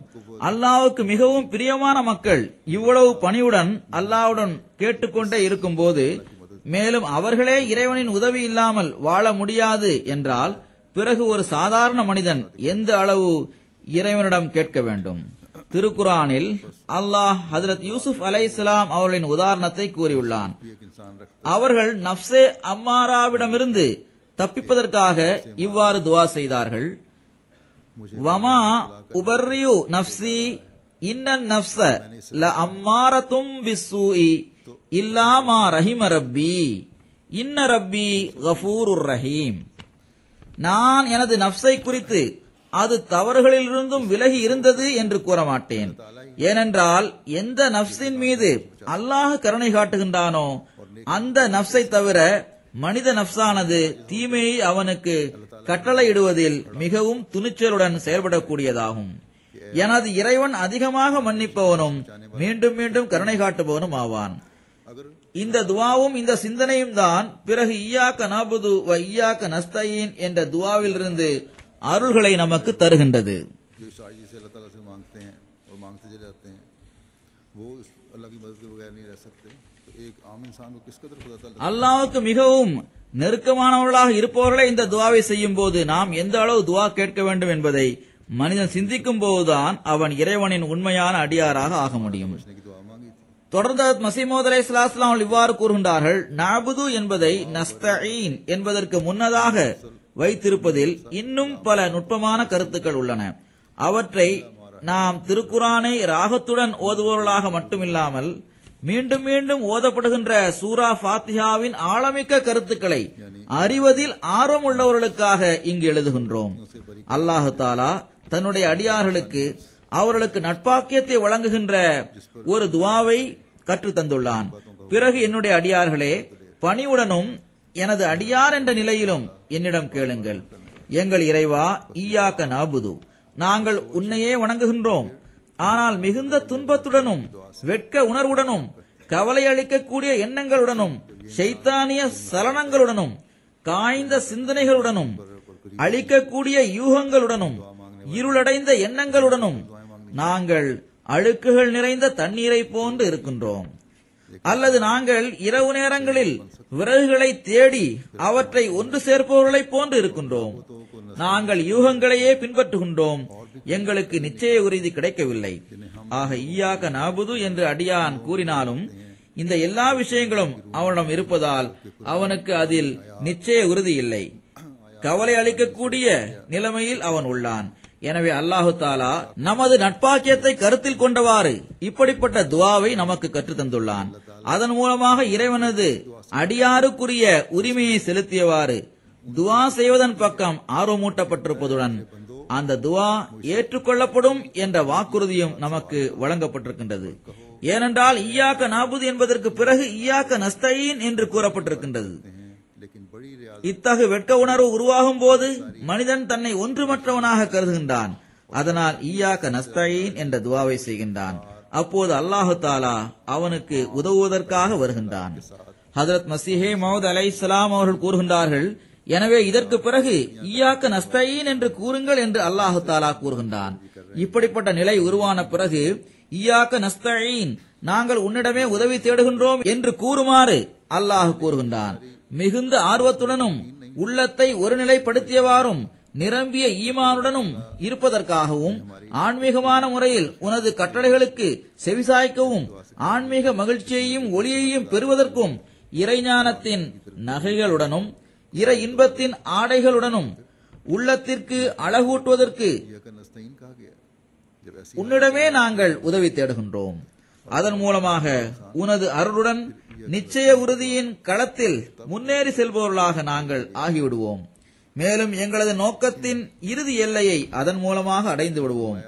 அல்லாஹ்வுக்கு மிகவும் பிரியமான மக்கள் இவ்வளவு பணிவுடன் அல்லாஹ்வுடன் கேட்டுக்கொண்டே இருக்கும் போது, மேலும் அவர்களே இறைவனின் உதவி இல்லாமல் வாழ முடியாது என்றால், பிறகு ஒரு சாதாரண மனிதன் எந்த அளவு இறைவனிடம் கேட்க வேண்டும்? திருக்குரானில் அல்லாஹ் ஹஜ்ரத் யூசுப் அலைஹிஸ்ஸலாம் அவர்களின் உதாரணத்தை கூறியுள்ளான். அவர்கள் நப்சே அம்மாராவிடமிருந்து தப்பிப்பதற்காக இவ்வாறு துவா செய்தார்கள். வமா உபர்ரியு நப்சி இன்னன் நப்ஸ லஅம்மாரத்தும் பிஸ்ஸூஇ இல்லா மா ரஹிம ரப்பி இன்ன ரப்பி கஃபூருர் ரஹீம். நான் எனது நப்சை குறித்து அது தவறுகளிலிருந்தும் விலகி இருந்தது என்று கூற மாட்டேன். ஏனென்றால் எந்த நப்சின் மீது அல்லாஹ் கருணை காட்டுகின்றானோ அந்த நப்சை தவிர மனித நப்சானது தீமையை அவனுக்கு கட்டளையிடுவதில் மிகவும் துணிச்சலுடன் செயல்படக்கூடியதாகும். எனது இறைவன் அதிகமாக மன்னிப்பவனும் மீண்டும் மீண்டும் கருணை காட்டுபவனும் ஆவான். இந்த துவாவும் இந்த சிந்தனையும் தான் பிறகு இய்யாக நஅபுது வ இய்யாக நஸ்தஈன் என்ற துவாவிலிருந்து அருள்களை நமக்கு தருகின்றது. அல்லாஹ்வுக்கு மிகவும் நெருக்கமானவர்களாக இருப்பவர்களே இந்த துவாவை செய்யும் போது நாம் எந்த அளவு துவா கேட்க வேண்டும் என்பதை மனிதன் சிந்திக்கும் போதுதான் அவன் இறைவனின் உண்மையான அடியாராக ஆக முடியும். தொடர்ந்து மஸீஹ் மவ்ஊத் அலைஹிஸ்ஸலாம் அவர்கள் இவ்வாறு கூறுகின்றார்கள், நஅபுது என்பதை நஸ்தஈன் என்பதற்கு முன்னதாக வைத்திருப்பதில் இன்னும் பல நுட்பமான கருத்துக்கள் உள்ளன. அவற்றை நாம் திருக்குரானை ராகத்துடன் ஓதுபவர்களாக மட்டுமில்லாமல் மீண்டும் மீண்டும் ஓதப்படுகின்ற சூரா ஃபாத்திஹாவின் ஆழமிக்க கருத்துக்களை அறிவதில் ஆர்வம் உள்ளவர்களுக்காக இங்கு எழுதுகின்றோம். அல்லாஹு தஆலா தன்னுடைய அடியார்களுக்கு அவர்களுக்கு நட்பாக்கியத்தை வழங்குகின்ற ஒரு துவாவை கற்று தந்துள்ளான். பிறகு என்னுடைய அடியார்களே, பணிவுடனும் எனது அடியார் என்ற நிலையிலும் என்னிடம் கேளுங்கள். எங்கள் இறைவா, இய்யாக நஅபுது, நாங்கள் உன்னையே வணங்குகின்றோம். ஆனால் மிகுந்த துன்பத்துடனும் வெட்க உணர்வுடனும் கவலை அளிக்கக்கூடிய எண்ணங்களுடனும் ஷைத்தானிய சலனங்களுடனும் காய்ந்த சிந்தனைகளுடனும் அழிக்கக்கூடிய யூகங்களுடனும் இருளடைந்த எண்ணங்களுடனும் நாங்கள் அழுக்குகள் நிறைந்த தண்ணீரை போன்று இருக்கின்றோம். அல்லது நாங்கள் இரவு நேரங்களில் விறகுகளை தேடி அவற்றை ஒன்று சேர்ப்பவர்களைப் போன்று இருக்கின்றோம். நாங்கள் யூகங்களையே பின்பற்றுகின்றோம். எங்களுக்கு நிச்சய உறுதி கிடைக்கவில்லை. ஆக இய்யாக நஅபுது என்று அடியான் கூறினாலும் இந்த எல்லா விஷயங்களும் அவனிடம் இருப்பதால் அவனுக்கு அதில் நிச்சய உறுதி இல்லை. கவலை அளிக்கக்கூடிய நிலைமையில் அவன் உள்ளான். எனவே அல்லாஹு தஆலா நமது நட்பாக்கியத்தை கருத்தில் கொண்டவாறு இப்படிப்பட்ட துவாவை நமக்கு கற்றுத் தந்துள்ளான். அதன் மூலமாக இறைவனது அடியாருக்குரிய உரிமையை செலுத்தியவாறு துவா செய்வதன் பக்கம் ஆர்வமூட்டப்பட்டிருப்பதுடன் அந்த துவா ஏற்றுக்கொள்ளப்படும் என்ற வாக்குறுதியும் நமக்கு வழங்கப்பட்டிருக்கின்றது. ஏனென்றால் இய்யாக நஅபுது என்பதற்கு பிறகு இய்யாக நஸ்தஈன் என்று கூறப்பட்டிருக்கின்றது. இத்தகு வெட்க உணர்வு உருவாகும் போது மனிதன் தன்னை ஒன்றுமற்றவனாக கருதுகின்றான். அதனால் இய்யாக நஸ்தஈன் என்ற துவாவை செய்கின்றான். அப்போது அல்லாஹு தஆலா அவனுக்கு உதவுவதற்காக வருகின்றான். ஹஜ்ரத் மஸீஹ் மவ்ஊத் அலைஹிஸ்ஸலாம் அவர்கள் கூறுகின்றார்கள், எனவே இதற்கு பிறகு இய்யாக நஸ்தஈன் என்று கூறுங்கள் என்று அல்லாஹு தஆலா கூறுகின்றான். இப்படிப்பட்ட நிலை உருவான பிறகு இய்யாக நஸ்தஈன், நாங்கள் உன்னிடமே உதவி தேடுகின்றோம் என்று கூறுமாறு அல்லாஹ் கூறுகின்றான். மிகுந்த ஆர்வத்துடனும் உள்ளத்தை ஒருநிலைப்படுத்தியவாறும் நிரம்பிய ஈமானுடனும் இருப்பதற்காகவும் ஆன்மீகமான முறையில் உனது கட்டளைகளுக்கு செவிசாய்க்கவும் ஆன்மீக மகிழ்ச்சியையும் ஒளியையும் பெறுவதற்கும் இறைஞானத்தின் நகைகளுடனும் இறை இன்பத்தின் ஆடைகளுடனும் உள்ளத்திற்கு அழகூட்டுவதற்கு உன்னிடமே நாங்கள் உதவி தேடுகின்றோம். அதன் மூலமாக உனது அருளுடன் நிச்சய உறுதியின் களத்தில் முன்னேறி செல்பவர்களாக நாங்கள் ஆகிவிடுவோம். மேலும் எங்களது நோக்கத்தின் இறுதி எல்லையை அதன் மூலமாக அடைந்து விடுவோம்.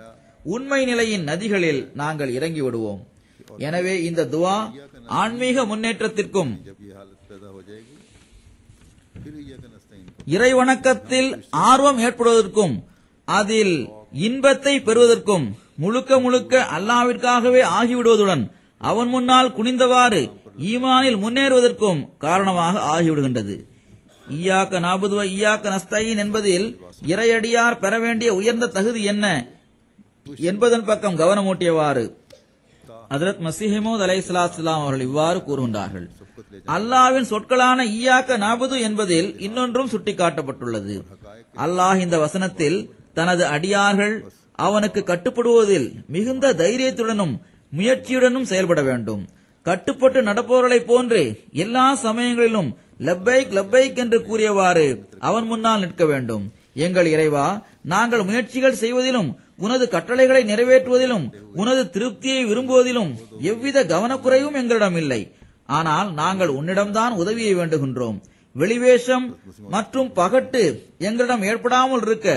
உண்மை நிலையின் நதிகளில் நாங்கள் இறங்கி விடுவோம். எனவே இந்த துவா ஆன்மீக முன்னேற்றத்திற்கும் இறைவணக்கத்தில் ஆர்வம் ஏற்படுவதற்கும் அதில் இன்பத்தை பெறுவதற்கும் முழுக்க முழுக்க அல்லாஹ்விற்காகவே ஆகிவிடுவதுடன் அவன் முன்னால் குனிந்தவாறு ஈமானில் முன்னேறுவதற்கும் காரணமாக ஆகிவிடுகின்றது. இய்யாக நஅபுது வ இய்யாக நஸ்தஈன் என்பதில் இறையடியார் பெற வேண்டிய உயர்ந்த தகுதி என்ன என்பதன் பக்கம் கவனமூட்டியவாறு ஹஜ்ரத் மஸீஹ் மவ்ஊத் அலைஹிஸ்ஸலாம் அவர்கள் இவ்வாறு கூறுகின்றார்கள். அல்லாஹ்வின் சொற்களான ஈயாக்க நாபுது என்பதில் இன்னொன்றும் சுட்டிக்காட்டப்பட்டுள்ளது. அல்லாஹ் இந்த வசனத்தில் தனது அடியார்கள் அவனுக்கு கட்டுப்படுவதில் மிகுந்த தைரியத்துடனும் முயற்சியுடனும் செயல்பட வேண்டும். கட்டுப்பட்டு நடப்பவர்களைப் போன்று எல்லா சமயங்களிலும் லப்பைக் லப்பைக் என்று கூறியவாறு அவன் முன்னால் நிற்க வேண்டும். எங்கள் இறைவா, நாங்கள் முயற்சிகள் செய்வதிலும் உனது கட்டளைகளை நிறைவேற்றுவதிலும் உனது திருப்தியை விரும்புவதிலும் எவ்வித கவனக்குறைவும் எங்களிடம் இல்லை. ஆனால் நாங்கள் உன்னிடம்தான் உதவியை வேண்டுகின்றோம். வெளிவேஷம் மற்றும் பகட்டு எங்களிடம் ஏற்படாமல் இருக்க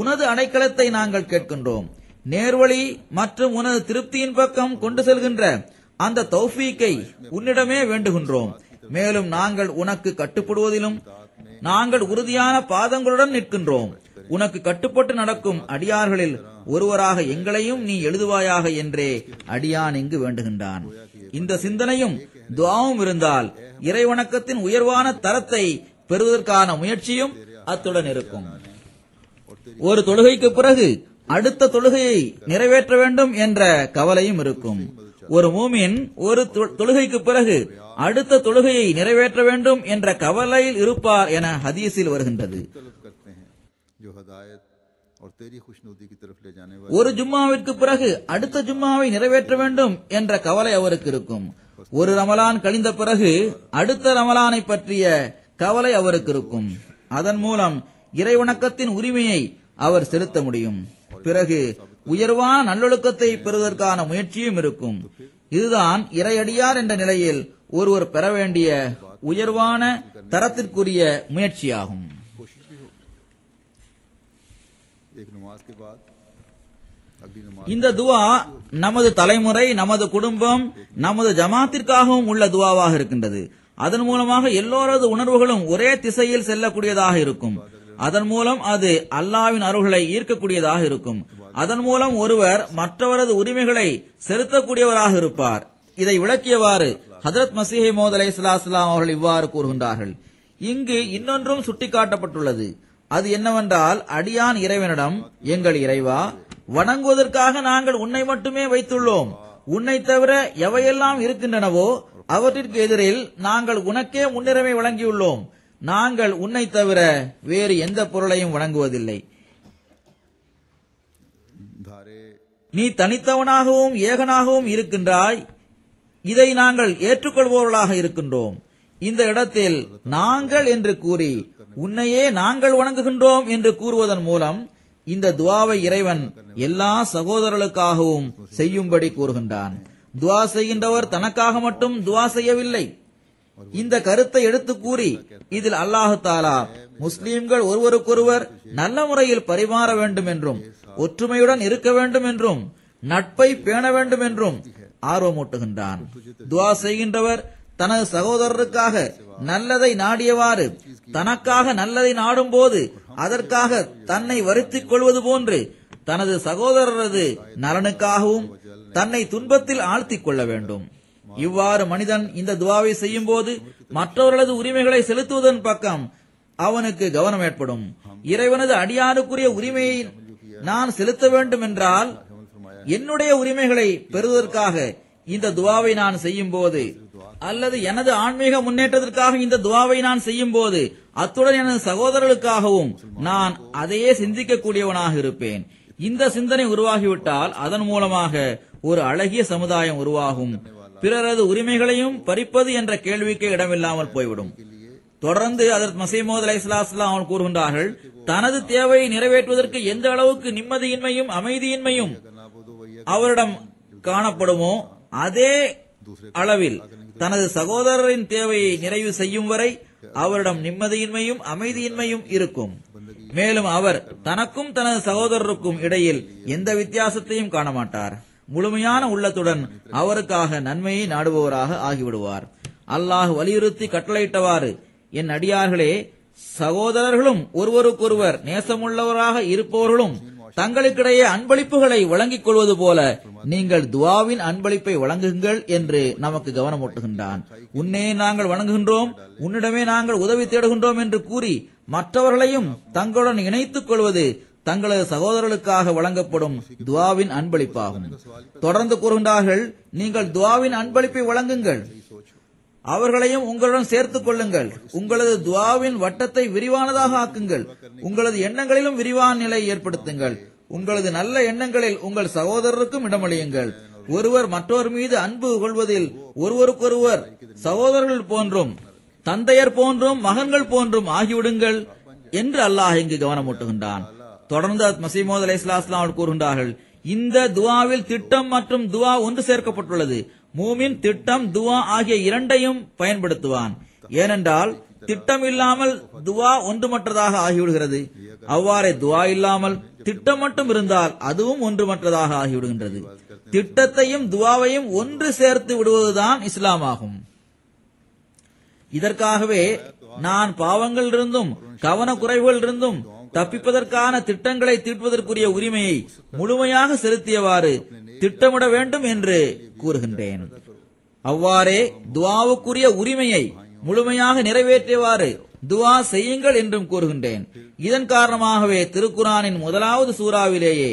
உனது அடைக்கலத்தை நாங்கள் கேட்கின்றோம். நேர்வழி மற்றும் உனது திருப்தியின் பக்கம் கொண்டு செல்கின்ற அந்த தௌஃபீக்கை உன்னிடமே வேண்டுகின்றோம். மேலும் நாங்கள் உனக்கு கட்டுப்படுவதிலும் நாங்கள் உறுதியான பாதங்களுடன் நிற்கின்றோம். உனக்கு கட்டுப்பட்டு நடக்கும் அடியார்களில் ஒருவராக எங்களையும் நீ எழுதுவாயாக என்றே அடியான் இங்கு வேண்டுகின்றான். இந்த சிந்தனையும் துஆவும் இருந்தால் இறைவணக்கத்தின் உயர்வான தரத்தை பெறுவதற்கான முயற்சியும் அத்துடன் இருக்கும். ஒரு தொழுகைக்கு பிறகு அடுத்த தொழுகையை நிறைவேற்ற வேண்டும் என்ற கவலையும் இருக்கும். ஒரு மூமின் ஒரு தொழுகைக்கு பிறகு அடுத்த தொழுகையை நிறைவேற்ற வேண்டும் என்ற கவலையில் இருப்பார் என ஹதீஸில் வருகின்றது. ஒரு ஜும்மாவிற்கு பிறகு அடுத்த ஜும்மாவை நிறைவேற்ற வேண்டும் என்ற கவலை அவருக்கு இருக்கும். ஒரு ரமலான் கழிந்த பிறகு அடுத்த ரமலானை பற்றிய கவலை அவருக்கு இருக்கும். அதன் மூலம் இறைவணக்கத்தின் உரிமையை அவர் செலுத்த முடியும். பிறகு உயர்வான நல்லொழுக்கத்தை பெறுவதற்கான முயற்சியும் இருக்கும். இதுதான் இறையடியார் என்ற நிலையில் ஒருவர் பெற வேண்டிய உயர்வான தரத்திற்குரிய முயற்சியாகும். இந்த துவா நமது தலைமுறை, நமது குடும்பம், நமது ஜமாத்திற்காகவும் உள்ள துவாவாக இருக்கின்றது. அதன் மூலமாக எல்லோரது உணர்வுகளும் ஒரே திசையில் செல்லக்கூடியதாக இருக்கும். அதன் மூலம் அது அல்லாஹ்வின் அருள்களை ஈர்க்கக்கூடியதாக இருக்கும். அதன் மூலம் ஒருவர் மற்றவரது உரிமைகளை செலுத்தக்கூடியவராக இருப்பார். இதை விளக்கியவாறு ஹஜ்ரத் மஸீஹ் மவ்ஊத் அலைஹிஸ்ஸலாம் அவர்கள் இவ்வாறு கூறுகின்றார்கள். இங்கு இன்னொன்றும் சுட்டிக்காட்டப்பட்டுள்ளது. அது என்னவென்றால், அடியான் இறைவனிடம், எங்கள் இறைவா, வணங்குவதற்காக நாங்கள் உன்னை மட்டுமே வைத்துள்ளோம். உன்னை தவிர எவையெல்லாம் இருக்கின்றனவோ அவற்றிற்கு எதிரில் நாங்கள் உனக்கே முன்னுரிமை வழங்கியுள்ளோம். நாங்கள் உன்னை தவிர வேறு எந்த பொருளையும் வணங்குவதில்லை. நீ தனித்தவனாகவும் ஏகனாகவும் இருக்கின்றாய். இதை நாங்கள் ஏற்றுக்கொள்பவர்களாக இருக்கின்றோம். இந்த இடத்தில் நாங்கள் என்று கூறி உன்னையே நாங்கள் வணங்குகின்றோம் என்று கூறுவதன் மூலம் இந்த துவாவை இறைவன் எல்லா சகோதரர்களுக்காகவும் செய்யும்படி கூறுகின்றான். துவா செய்கின்றவர் தனக்காக மட்டும் துவா செய்யவில்லை. இந்த கருத்தை எடுத்து கூறி இதில் அல்லாஹு தாலா முஸ்லிம்கள் ஒருவருக்கொருவர் நல்ல முறையில் பரிமாற வேண்டும் என்றும் ஒற்றுமையுடன் இருக்க வேண்டும் என்றும் நட்பை பேண வேண்டும் என்றும் ஆர்வமூட்டுகின்றான். துவா செய்கின்றவர் தனது சகோதரருக்காக நல்லதை நாடியவாறு தனக்காக நல்லதை நாடும் போது அதற்காக தன்னை வருத்திக் கொள்வது போன்று தனது சகோதரரது நலனுக்காகவும் தன்னை துன்பத்தில் ஆழ்த்திக் கொள்ள வேண்டும். இவ்வாறு மனிதன் இந்த துவாவை செய்யும் போது மற்றவர்களது உரிமைகளை செலுத்துவதன் பக்கம் அவனுக்கு கவனம் ஏற்படும். இறைவனது அடியாருக்குரிய உரிமையை நான் செலுத்த வேண்டும் என்றால் என்னுடைய உரிமைகளை பெறுவதற்காக இந்த துவாவை நான் செய்யும் போது, அல்லது எனது ஆன்மீக முன்னேற்றத்திற்காக இந்த துவாவை நான் செய்யும் போது, அத்துடன் எனது சகோதரர்களுக்காகவும் நான் அதையே சிந்திக்கக்கூடியவனாக இருப்பேன். இந்த சிந்தனை உருவாகிவிட்டால் அதன் மூலமாக ஒரு அழகிய சமுதாயம் உருவாகும். பிறரது உரிமைகளையும் பறிப்பது என்ற கேள்விக்கு இடமில்லாமல் போய்விடும். தொடர்ந்து ஹஜ்ரத் மஸீஹ் மவ்ஊத் அலைஹிஸ்ஸலாம் அவர்கள் கூறுகின்றார்கள், தனது தேவையை நிறைவேற்றுவதற்கு எந்த அளவுக்கு நிம்மதியின்மையும் அமைதியின்மையும் அவரிடம் காணப்படுமோ அதே அளவில் தனது சகோதரரின் தேவையை நிறைவு செய்யும் வரை அவரிடம் நிம்மதியின்மையும் அமைதியின்மையும் இருக்கும். மேலும் அவர் தனக்கும் தனது சகோதரருக்கும் இடையில் எந்த வித்தியாசத்தையும் காண மாட்டார். முழுமையான உள்ளத்துடன் அவருக்காக நன்மையை நாடுபவராக ஆகிவிடுவார். அல்லாஹ் வலியுறுத்தி கட்டளையிட்டவாறு, என் அடியார்களே, சகோதரர்களும் ஒருவருக்கொருவர் நேசமுள்ளவராக இருப்பவர்களும் தங்களுக்கிடையே அன்பளிப்புகளை வழங்கிக் கொள்வது போல நீங்கள் துவாவின் அன்பளிப்பை வழங்குங்கள் என்று நமக்கு கவனமூட்டுகின்றான். உன்னையே நாங்கள் வணங்குகின்றோம், உன்னிடமே நாங்கள் உதவி தேடுகின்றோம் என்று கூறி மற்றவர்களையும் தங்களுடன் இணைத்துக் கொள்வது தங்களது சகோதரர்களுக்காக வழங்கப்படும் துஆவின் அன்பளிப்பாகும். தொடர்ந்து கூறுகின்றார்கள், நீங்கள் துஆவின் அன்பளிப்பை வழங்குங்கள், அவர்களையும் உங்களுடன் சேர்த்துக் கொள்ளுங்கள், உங்களது துஆவின் வட்டத்தை விரிவானதாக ஆக்குங்கள், உங்களது எண்ணங்களிலும் விரிவான நிலை ஏற்படுத்துங்கள், உங்களது நல்ல எண்ணங்களில் உங்கள் சகோதரருக்கும் இடமளியுங்கள், ஒருவர் மற்றவர் மீது அன்பு கொள்வதில் ஒருவருக்கொருவர் சகோதரர்கள் போன்றும் தந்தையர் போன்றும் மகன்கள் போன்றும் ஆகிவிடுங்கள் என்று அல்லாஹ் இங்கு கவனமூட்டுகின்றான். தொடர்ந்து மஸீஹ் மவ்ஊத் அலைஹிஸ்ஸலாம் அவர்கள் கூறுகின்றார்கள், இந்த துஆவில் திட்டம் மற்றும் துஆ ஒன்று சேர்க்கப்பட்டுள்ளது. மூமின் திட்டம் துஆ ஆகிய இரண்டையும் பயன்படுத்துவான். ஏனென்றால் திட்டம் இல்லாமல் துஆ ஒன்றுமற்றதாக ஆகிவிடுகிறது. அவ்வாறே துஆ இல்லாமல் திட்டம் மட்டும் இருந்தால் அதுவும் ஒன்றுமற்றதாக ஆகிவிடுகின்றது. திட்டத்தையும் துஆவையும் ஒன்று சேர்த்து விடுவதுதான் இஸ்லாம் ஆகும். இதற்காகவே நான் பாவங்களிலிருந்தும் கவனக்குறைவுகளிலிருந்தும் தப்பிப்பதற்கான திட்டங்களை தீட்டுவதற்குரிய உரிமையை முழுமையாக செலுத்தியவாறு திட்டமிட வேண்டும் என்று கூறுகின்றேன். அவ்வாறே துஆவுக்குரிய உரிமையை முழுமையாக நிறைவேற்றியவாறு துஆ செய்யுங்கள் என்றும் கூறுகின்றேன். இதன் காரணமாகவே திருக்குரானின் முதலாவது சூறாவிலேயே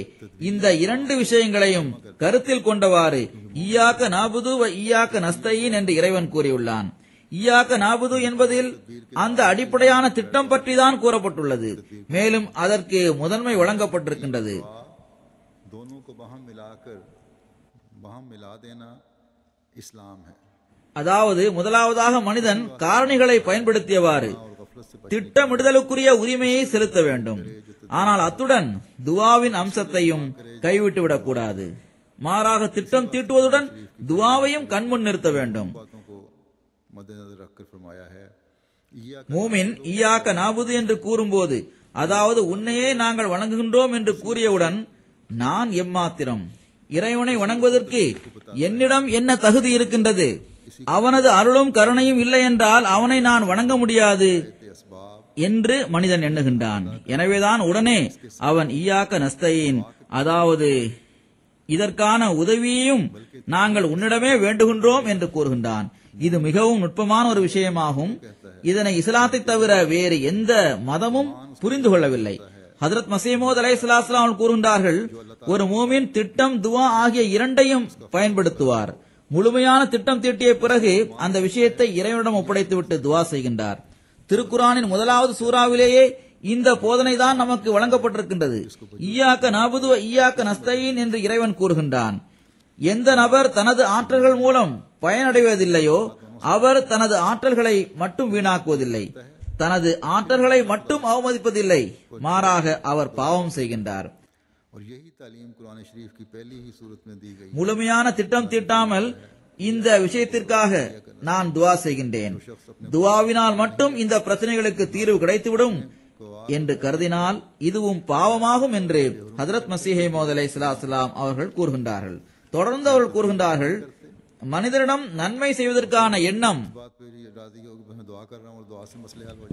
இந்த இரண்டு விஷயங்களையும் கருத்தில் கொண்டவாறு இய்யாக நஅபுது வ இய்யாக நஸ்தஈன் என்று இறைவன் கூறியுள்ளான். இய்யாக நஅபுது என்பதில் அந்த அடிப்படையான திட்டம் பற்றிதான் கூறப்பட்டுள்ளது. மேலும் அதற்கு முதன்மை வழங்கப்பட்டிருக்கின்றது. அதாவது முதலாவதாக மனிதன் காரணிகளை பயன்படுத்தியவாறு திட்டமிடுதலுக்குரிய உரிமையை செலுத்த வேண்டும். ஆனால் அத்துடன் துஆவின் அம்சத்தையும் கைவிட்டுவிடக் கூடாது. மாறாக திட்டம் தீட்டுவதுடன் துஆவையும் கண்முன் நிறுத்த வேண்டும். மூமின் இய்யாக நஅபுது என்று கூறும்போது, அதாவது உன்னையே நாங்கள் வணங்குகின்றோம் என்று கூறியவுடன், நான் எம்மாத்திரம் இறைவனை வணங்குவதற்கு என்னிடம் என்ன தகுதி இருக்கின்றது, அவனது அருளும் கருணையும் இல்லை என்றால் அவனை நான் வணங்க முடியாது என்று மனிதன் எண்ணுகின்றான். எனவேதான் உடனே அவன் இய்யாக நஸ்தஈன், அதாவது இதற்கான உதவியையும் நாங்கள் உன்னிடமே வேண்டுகின்றோம் என்று கூறுகின்றான். இது மிகவும் நுட்பமான ஒரு விஷயமாகும். இதனை இஸ்லாத்தை தவிர வேறு எந்த மதமும் புரிந்து கொள்ளவில்லை. ஹஜ்ரத் மஸீஹ் மவ்ஊத் அலைஹிஸ்ஸலாம் அவர்கள் கூறுகின்றார்கள், ஒரு மூமின் திட்டம் துஆ ஆகிய இரண்டையும் பயன்படுத்துவார். முழுமையான திட்டம் தீட்டிய பிறகு அந்த விஷயத்தை இறைவனிடம் ஒப்படைத்துவிட்டு துஆ செய்கின்றார். திருக்குரானின் முதலாவது சூறாவிலேயே இந்த போதனை தான் நமக்கு வழங்கப்பட்டிருக்கின்றது. இய்யாக நஅபுது வ இய்யாக நஸ்தஈன் என்று இறைவன் கூறுகின்றான். எந்த நபர் தனது ஆற்றல்கள் மூலம் பயனடைவதில்லையோ அவர் தனது ஆற்றல்களை மட்டும் வீணாக்குவதில்லை, தனது ஆற்றல்களை மட்டும் அவமதிப்பதில்லை, மாறாக அவர் பாவம் செய்கின்றார். முழுமையான திட்டம் தீட்டாமல் இந்த விஷயத்திற்காக நான் துஆ செய்கின்றேன், துஆவினால் மட்டும் இந்த பிரச்சனைகளுக்கு தீர்வு கிடைத்துவிடும் என்று கருதினால் இதுவும் பாவமாகும் என்று ஹஜ்ரத் மஸீஹ் மவ்ஊத் அலைஹிஸ்ஸலாம் அவர்கள் கூறுகின்றார்கள். தொடர்ந்து அவர்கள் கூறுகின்றார்கள், மனிதனிடம் நன்மை செய்வதற்கான எண்ணம்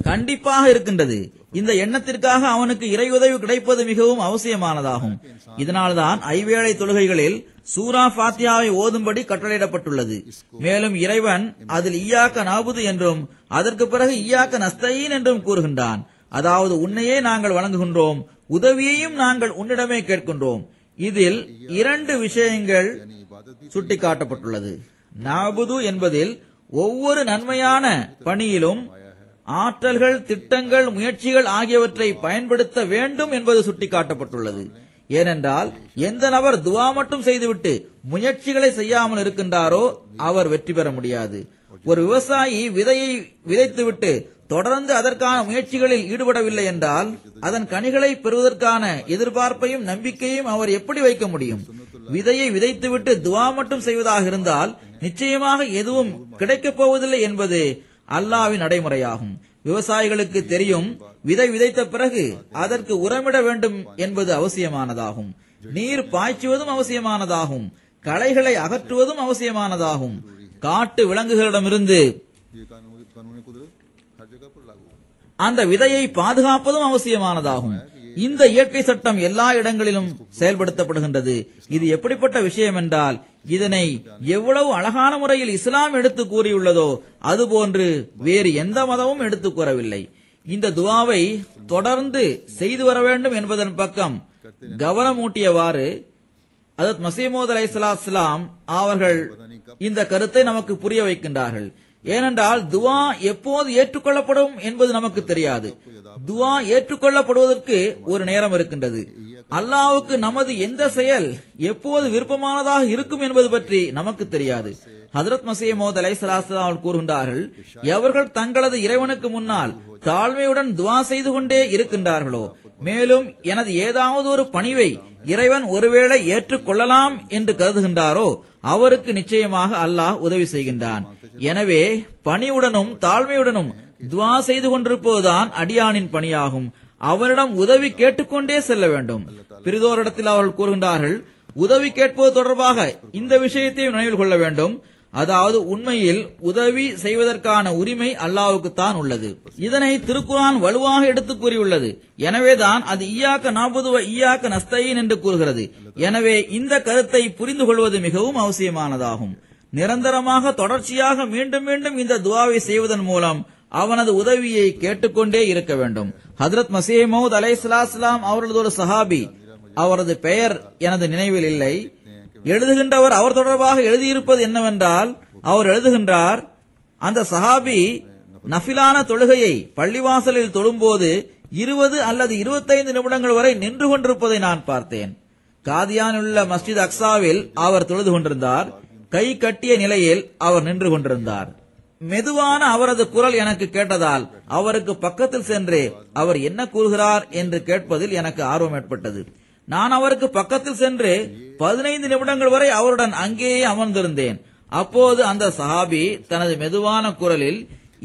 கண்டிப்பாக இருக்கின்றது. இந்த எண்ணத்திற்காக அவனுக்கு இறையுதவி கிடைப்பது மிகவும் அவசியமானதாகும். இதனால்தான் ஐவேளை தொழுகைகளில் சூரா ஃபாத்தியாவை ஓதும்படி கட்டளையிடப்பட்டுள்ளது. மேலும் இறைவன் அதில் இய்யாக நஅபுது என்றும் அதற்கு பிறகு இய்யாக நஸ்தஈன் என்றும் கூறுகின்றான். அதாவது உன்னையே நாங்கள் வணங்குகின்றோம், உதவியையும் நாங்கள் உன்னிடமே கேட்கின்றோம். இதில் இரண்டு விஷயங்கள் சுட்டிக்காட்டப்பட்டுள்ளது. நஅபுது என்பதில் ஒவ்வொரு நன்மையான பணியிலும் ஆற்றல்கள், திட்டங்கள், முயற்சிகள் ஆகியவற்றை பயன்படுத்த வேண்டும் என்பது சுட்டிக்காட்டப்பட்டுள்ளது. ஏனென்றால் எந்த நபர் துஆ மட்டும் செய்துவிட்டு முயற்சிகளை செய்யாமல் இருக்கின்றாரோ அவர் வெற்றி பெற முடியாது. ஒரு விவசாயி விதையை விதைத்துவிட்டு தொடர்ந்து அதற்கான முயற்சிகளில் ஈடுபடவில்லை என்றால் அதன் கனிகளை பெறுவதற்கான எதிர்பார்ப்பையும் நம்பிக்கையும் அவர் எப்படி வைக்க முடியும்? விதையை விதைத்துவிட்டு துஆ மட்டும் செய்வதாக இருந்தால் நிச்சயமாக எதுவும் கிடைக்கப் போவதில்லை என்பது அல்லாஹ்வின் நடைமுறையாகும். விவசாயிகளுக்கு தெரியும், விதை விதைத்த பிறகு அதற்கு உரமிட வேண்டும் என்பது அவசியமானதாகும், நீர் பாய்ச்சுவதும் அவசியமானதாகும், களைகளை அகற்றுவதும் அவசியமானதாகும், காட்டு விலங்குகளிடமிருந்து அந்த விதையை பாதுகாப்பதும் அவசியமானதாகும். இந்த இயற்கை சட்டம் எல்லா இடங்களிலும் செயல்படுத்தப்படுகின்றது. இது எப்படிப்பட்ட விஷயம் என்றால் இதனை எவ்வளவு அழகான முறையில் இஸ்லாம் எடுத்து கூறியுள்ளதோ அதுபோன்று வேறு எந்த மதமும் எடுத்து கூறவில்லை. இந்த துவாவை தொடர்ந்து செய்து வர வேண்டும் என்பதன் பக்கம் கவனமூட்டியவாறு ஹஜ்ரத் மஸீஹ் அலைஹிஸ்ஸலாம் அவர்கள் இந்த கருத்தை நமக்கு புரிய வைக்கின்றார்கள். ஏனென்றால் துவா எப்போது ஏற்றுக்கொள்ளப்படும் என்பது நமக்கு தெரியாது. துவா ஏற்றுக்கொள்ளப்படுவதற்கு ஒரு நேரம் இருக்கின்றது. அல்லாஹ்வுக்கு நமது எந்த செயல் எப்போது விருப்பமானதாக இருக்கும் என்பது பற்றி நமக்கு தெரியாது. ஹஜ்ரத் மஸீஹ் மவ்ஊத் அலைஹிஸ்ஸலாம் அவர்கள் கூறுகின்றார்கள், எவர்கள் தங்களது இறைவனுக்கு முன்னால் தாழ்மையுடன் துவா செய்து கொண்டே இருக்கின்றார்களோ, மேலும் எனது ஏதாவது ஒரு பணிவை இறைவன் ஒருவேளை ஏற்றுக்கொள்ளலாம் என்று கருதுகின்றாரோ அவருக்கு நிச்சயமாக அல்லாஹ் உதவி செய்கின்றான். எனவே பணிவுடனும் தாழ்மையுடனும் துவா செய்து கொண்டிருப்பதுதான் அடியானின் பணியாகும். அவரிடம் உதவி கேட்டுக்கொண்டே செல்ல வேண்டும். பிரிதோரிடத்தில் அவர்கள் கூறுகின்றார்கள், உதவி கேட்பது தொடர்பாக இந்த விஷயத்தையும் நினைவில் கொள்ள வேண்டும். அதாவது உண்மையில் உதவி செய்வதற்கான உரிமை அல்லாஹ்வுக்கு தான் உள்ளது. இதனை திருக்குர்ஆன் வலுவாக எடுத்து கூறியுள்ளது. எனவேதான் அது இய்யாக நஅபுது வ இய்யாக நஸ்தஈன் என்று கூறுகிறது. எனவே இந்த கருத்தை புரிந்து கொள்வது மிகவும் அவசியமானதாகும். நிரந்தரமாக தொடர்ச்சியாக மீண்டும் மீண்டும் இந்த துஆவை செய்வதன் மூலம் அவனது உதவியை கேட்டுக்கொண்டே இருக்க வேண்டும். ஹஜ்ரத் மஸீஹ் மவ்ஊத் அலைஹிஸ்ஸலாம் அவர்களது ஒரு சஹாபி, அவரது பெயர் எனது நினைவில் இல்லை, எழுதுகின்றவர் அவர் தொடர்பாக எழுதியிருப்பது என்னவென்றால், அவர் எழுதுகின்றார், அந்த சஹாபி நஃபிலான தொழுகையை பள்ளிவாசலில் தொழும்போது 20 அல்லது 25 நிமிடங்கள் வரை நின்று கொண்டிருப்பதை நான் பார்த்தேன். காதியானில் உள்ள மஸ்ஜித் அக்ஸாவில் அவர் தொழுது கொண்டிருந்தார். கை கட்டிய நிலையில் அவர் நின்று கொண்டிருந்தார். மெதுவான அவரது குரல் எனக்கு கேட்டதால் அவருக்கு பக்கத்தில் சென்று அவர் என்ன கூறுகிறார் என்று கேட்பதில் எனக்கு ஆர்வம் ஏற்பட்டது. நான் அவருக்கு பக்கத்தில் சென்று 15 நிமிடங்கள் வரை அவருடன் அங்கேயே அமர்ந்திருந்தேன். அப்போது அந்த சஹாபி தனது மெதுவான குரலில்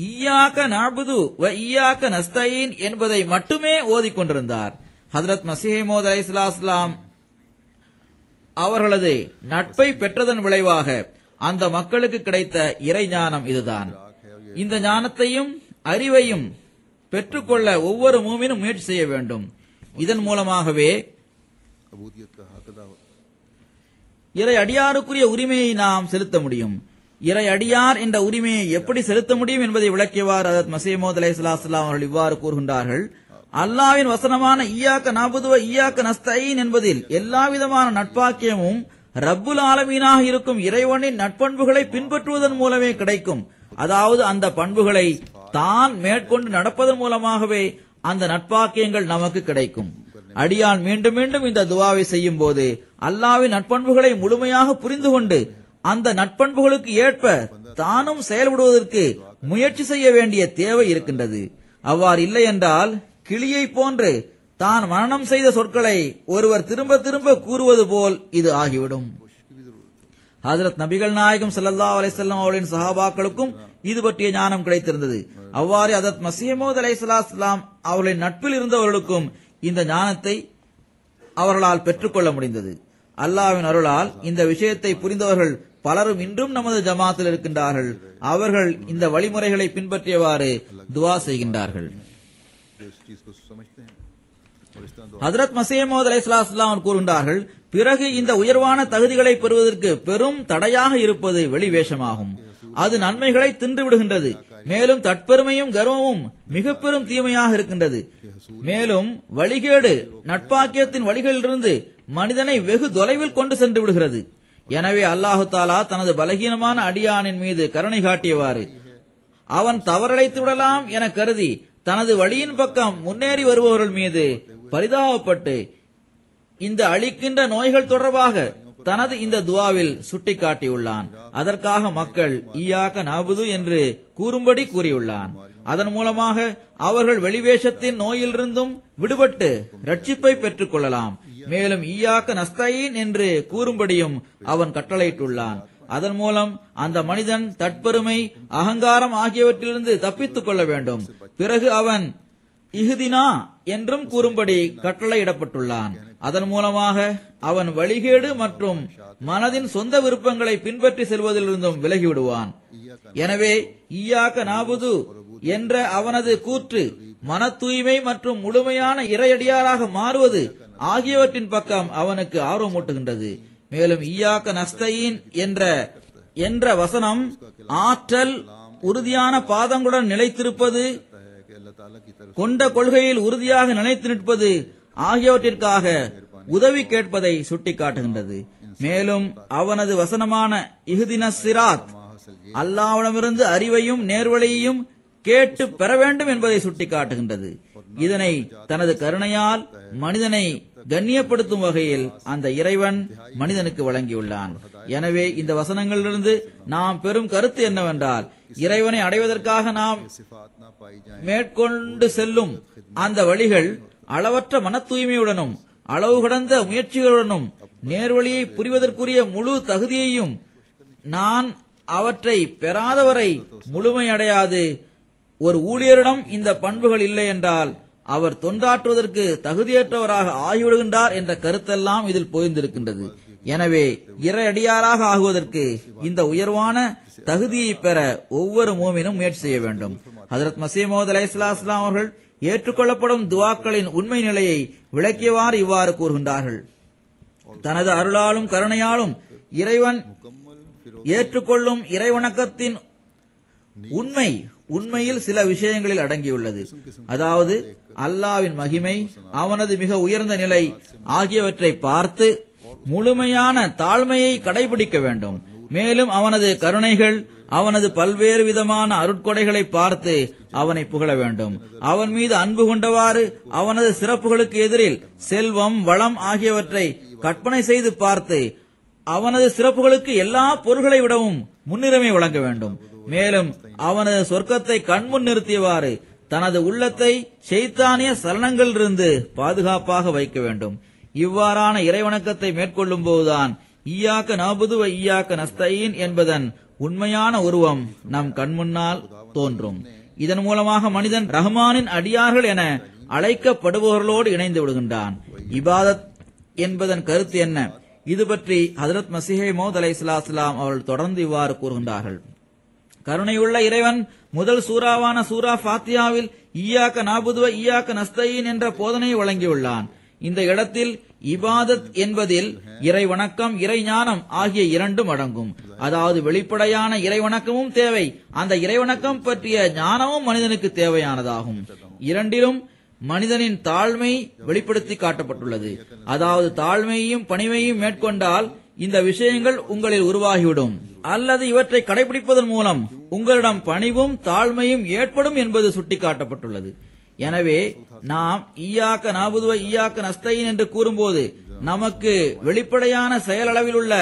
இய்யாக நஅபுது வ இய்யாக நஸ்தஈன் என்பதை மட்டுமே ஓதிக்கொண்டிருந்தார். ஹஜ்ரத் மஸீஹ் மவ்ஊத் அலைஹிஸ்ஸலாம் அவர்களது நட்பை பெற்றதன் விளைவாக அந்த மக்களுக்கு கிடைத்த இறைஞானம் இதுதான். இந்த ஞானத்தையும் அறிவையும் பெற்றுக்கொள்ள ஒவ்வொரு மூமினும் முயற்சி செய்ய வேண்டும். இதன் மூலமாகவே இறை அடியாருக்குரிய உரிமையை நாம் செலுத்த முடியும். இறை அடியார் என்ற உரிமையை எப்படி செலுத்த முடியும் என்பதை விளக்கியவாறு ஹஜ்ரத் மஸீஹ் மவ்ஊத் அலைஹிஸ்ஸலாம் அவர்கள் இவ்வாறு கூறுகின்றார்கள், அல்லாஹ்வின் வசனமான இய்யாக நஅபுது வ இய்யாக நஸ்தஈன் என்பதில் எல்லாவிதமான நட்பாக்கியமும் ரப்புல் ஆலமீனாக இருக்கும் இறைவனின் நட்பண்புகளை பின்பற்றுவதன் மூலமே கிடைக்கும். அதாவது அந்த பண்புகளை தான் மேற்கொண்டு நடப்பதன் மூலமாகவே அந்த நட்பாக்கியங்கள் நமக்கு கிடைக்கும். அடியான் மீண்டும் மீண்டும் இந்த துஆவை செய்யும் போது அல்லாஹ்வின் நட்பண்புகளை முழுமையாக புரிந்து கொண்டு அந்த நட்பண்புகளுக்கு ஏற்ப தானும் செயல்படுவதற்கு முயற்சி செய்ய வேண்டிய தேவை இருக்கின்றது. அவ்வாறு இல்லை என்றால் கிளியை போன்று தான் மனனம் செய்த சொற்களை ஒருவர் திரும்ப திரும்ப கூறுவது போல் இது ஆகிவிடும். ஹஜ்ரத் நபிகள் நாயகம் ஸல்லல்லாஹு அலைஹி வஸல்லம் அவர்களின் சஹாபாக்களுக்கும் இது பற்றிய ஞானம் கிடைத்திருந்தது. அவ்வாறு ஹஜ்ரத் மஸீஹ் மவ்ஊத் அலைஹிஸ்ஸலாம் அவர்களின் நட்பில் இருந்தவர்களுக்கும் இந்த ஞானத்தை அவர்களால் பெற்றுக்கொள்ள முடிந்தது. அல்லாஹ்வின் அருளால் இந்த விஷயத்தை புரிந்தவர்கள் பலரும் இன்றும் நமது ஜமாத்தில் இருக்கின்றார்கள். அவர்கள் இந்த வழிமுறைகளை பின்பற்றியவாறு துஆ செய்கின்றார்கள். ஹஜ்ரத் மஸீஹ் மவ்ஊத் அலைஹிஸ்ஸலாம் கூறுகின்றார்கள், பிறகு இந்த உயர்வான தகுதிகளை பெறுவதற்கு பெரும் தடையாக இருப்பது வெளிவேஷமாகும். அது நன்மைகளை தின்று விடுகின்றது. மேலும் தற்பெருமையும் கர்வமும் மிக பெரும் தீமையாக இருக்கின்றது. மேலும் வழிகேடு நட்பாக்கியத்தின் வழிகளிலிருந்து மனிதனை வெகு தொலைவில் கொண்டு சென்று விடுகிறது. எனவே அல்லாஹு தாலா தனது பலகீனமான அடியானின் மீது கருணை காட்டியவாறு அவன் தவறழைத்து விடலாம் என கருதி தனது வழியின் பக்கம் முன்னேறி வருபவர்கள் மீது பரிதாபப்பட்டு இந்த அழிக்கின்ற நோய்கள் தொடர்பாக தனது இந்த துஆவில் சுட்டிக்காட்டியுள்ளான். அதற்காக மக்கள் இய்யாக நஅபுது என்று கூறும்படி கூறியுள்ளான். அதன் மூலமாக அவர்கள் வெளிவேஷத்தின் நோயிலிருந்தும் விடுபட்டு ரட்சிப்பை பெற்றுக் கொள்ளலாம். மேலும் இய்யாக நஸ்தஈன் என்று கூறும்படியும் அவன் கட்டளையிட்டுள்ளான். அதன் மூலம் அந்த மனிதன் தற்பெருமை, அகங்காரம் ஆகியவற்றிலிருந்து தப்பித்துக் கொள்ள வேண்டும். பிறகு அவன் இஹ்தினா என்றும் கூறும்படி கட்டளையிடப்பட்டுள்ளான். அதன் மூலமாக அவன் வழிகேடு மற்றும் மனதின் சொந்த விருப்பங்களை பின்பற்றி செல்வதிலிருந்தும் விலகிவிடுவான். எனவே இய்யாக நஅபுது என்ற அவனது கூற்று மன தூய்மை மற்றும் முழுமையான இறையடியாராக மாறுவது ஆகியவற்றின் பக்கம் அவனுக்கு ஆர்வமூட்டுகின்றது. மேலும் இய்யாக நஸ்தஈன் என்ற வசனம் ஆற்றல், உறுதியான பாதங்களுடன் நிலைத்திருப்பது, अल्लाह ताला की तरफ கொண்ட கொள்கையில் உறுதியாக நிலைத்து நிற்பது ஆகியவற்றிற்காக உதவி கேட்பதை சுட்டிக்காட்டுகின்றது. மேலும் அவனது வசனமான இஹ்தினஸ் சிராத் அல்லாஹ்விடமிருந்து அறிவையும் நேர்வழியையும் கேட்டு பெற வேண்டும் என்பதை சுட்டிக்காட்டுகின்றது. இதனை தனது கருணையால் மனிதனை கண்ணியப்படுத்தும் வகையில் அந்த இறைவன் மனிதனுக்கு வழங்கியுள்ளான். எனவே இந்த வசனங்களிலிருந்து நாம் பெறும் கருத்து என்னவென்றால், இறைவனை அடைவதற்காக நாம் सिफात ना पाई जाए மேற்கொண்டு செல்லும் அந்த வழிகள் அளவற்ற மன தூய்மையுடனும் அளவு கடந்த முயற்சிகளுடனும் நேர்வழியை புரிவதற்குரிய முழு தகுதியையும் நான் அவற்றை பெறாதவரை முழுமையடையாது. ஒரு ஊழியரிடம் இந்த பண்புகள் இல்லை என்றால் அவர் தொண்டாற்றுவதற்கு தகுதியற்றவராக ஆகிவிடுகின்றார் என்ற கருத்தெல்லாம் இதில் பொதிந்திருக்கின்றது. எனவே இறையடியாராக ஆகுவதற்கு இந்த உயர்வான தகுதியை பெற ஒவ்வொரு மூமினும் முயற்சி செய்ய வேண்டும். ஹஜ்ரத் மஸீஹ் மவ்ஊத் அலைஹிஸ்ஸலாம் அவர்கள் ஏற்றுக்கொள்ளப்படும் துஆக்களின் உண்மை நிலையை விளக்கியவாறு இவ்வாறு கூறுகின்றார்கள். தனது அருளாலும் கருணையாலும் இறைவன் ஏற்றுக்கொள்ளும் இறைவணக்கத்தின் உண்மையில் சில விஷயங்களில் அடங்கியுள்ளது. அதாவது அல்லாஹ்வின் மகிமை, அவனது மிக உயர்ந்த நிலை ஆகியவற்றை பார்த்து முழுமையான தாழ்மையை கடைபிடிக்க வேண்டும். மேலும் அவனது கருணைகள், அவனது பல்வேறு விதமான அருட்கொடைகளை பார்த்து அவனை புகழ வேண்டும். அவன் மீது அன்பு கொண்டவாறு அவனது சிறப்புகளுக்கு எதிரில் செல்வம், வளம் ஆகியவற்றை கற்பனை செய்து பார்த்து அவனது சிறப்புகளுக்கு எல்லா பொருள்களை விடவும் முன்னுரிமை வழங்க வேண்டும். மேலும் அவனது சொர்க்கத்தை கண்முன் நிறுத்தியவாறு தனது உள்ளத்தை ஷைத்தானிய சலனங்களிலிருந்து பாதுகாப்பாக வைக்க வேண்டும். இவ்வாறான இறைவணக்கத்தை மேற்கொள்ளும் போதுதான் ஈயாக்க நஅபுது வ ஈயாக்க நஸ்தஈன் என்பதன் உண்மையான உருவம் நம் கண்முன்னால் தோன்றும். இதன் மூலமாக மனிதன் ரஹ்மானின் அடியார்கள் என அழைக்கப்படுபவர்களோடு இணைந்து விடுகின்றான். இபாதத் என்பதன் கருத்து என்ன? இது பற்றி ஹஜ்ரத் மஸீஹ் மவ்ஊத் அலைஹிஸ்ஸலாம் அவர்கள் தொடர்ந்து இவ்வாறு கூறுகின்றார்கள். கருணையுள்ள இறைவன் முதல் சூறாவான சூரா ஃபாத்தியாவில் ஈயாக்க நஅபுது வ ஈயாக்க நஸ்தஈன் என்ற போதனையை வழங்கியுள்ளான். இந்த இடத்தில் இபாதத் என்பதில் இறை வணக்கம், இறை ஞானம் ஆகிய இரண்டும் அடங்கும். அதாவது வெளிப்படையான இறை வணக்கமும் தேவை, அந்த இறை வணக்கம் பற்றிய ஞானமும் மனிதனுக்கு தேவையானதாகும். இரண்டிலும் மனிதனின் தாழ்மை வெளிப்படுத்தி காட்டப்பட்டுள்ளது. அதாவது தாழ்மையையும் பணிவையும் மேற்கொண்டால் இந்த விஷயங்கள் உங்களில் உருவாகிவிடும், அல்லது இவற்றை கடைபிடிப்பதன் மூலம் உங்களிடம் பணிவும் தாழ்மையும் ஏற்படும் என்பது சுட்டிக்காட்டப்பட்டுள்ளது. எனவே நாம் ஈயாக்க நஅபுது வ ஈயாக்க நஸ்தஈன் என்று கூறும்போது நமக்கு வெளிப்படையான செயலளவில் உள்ள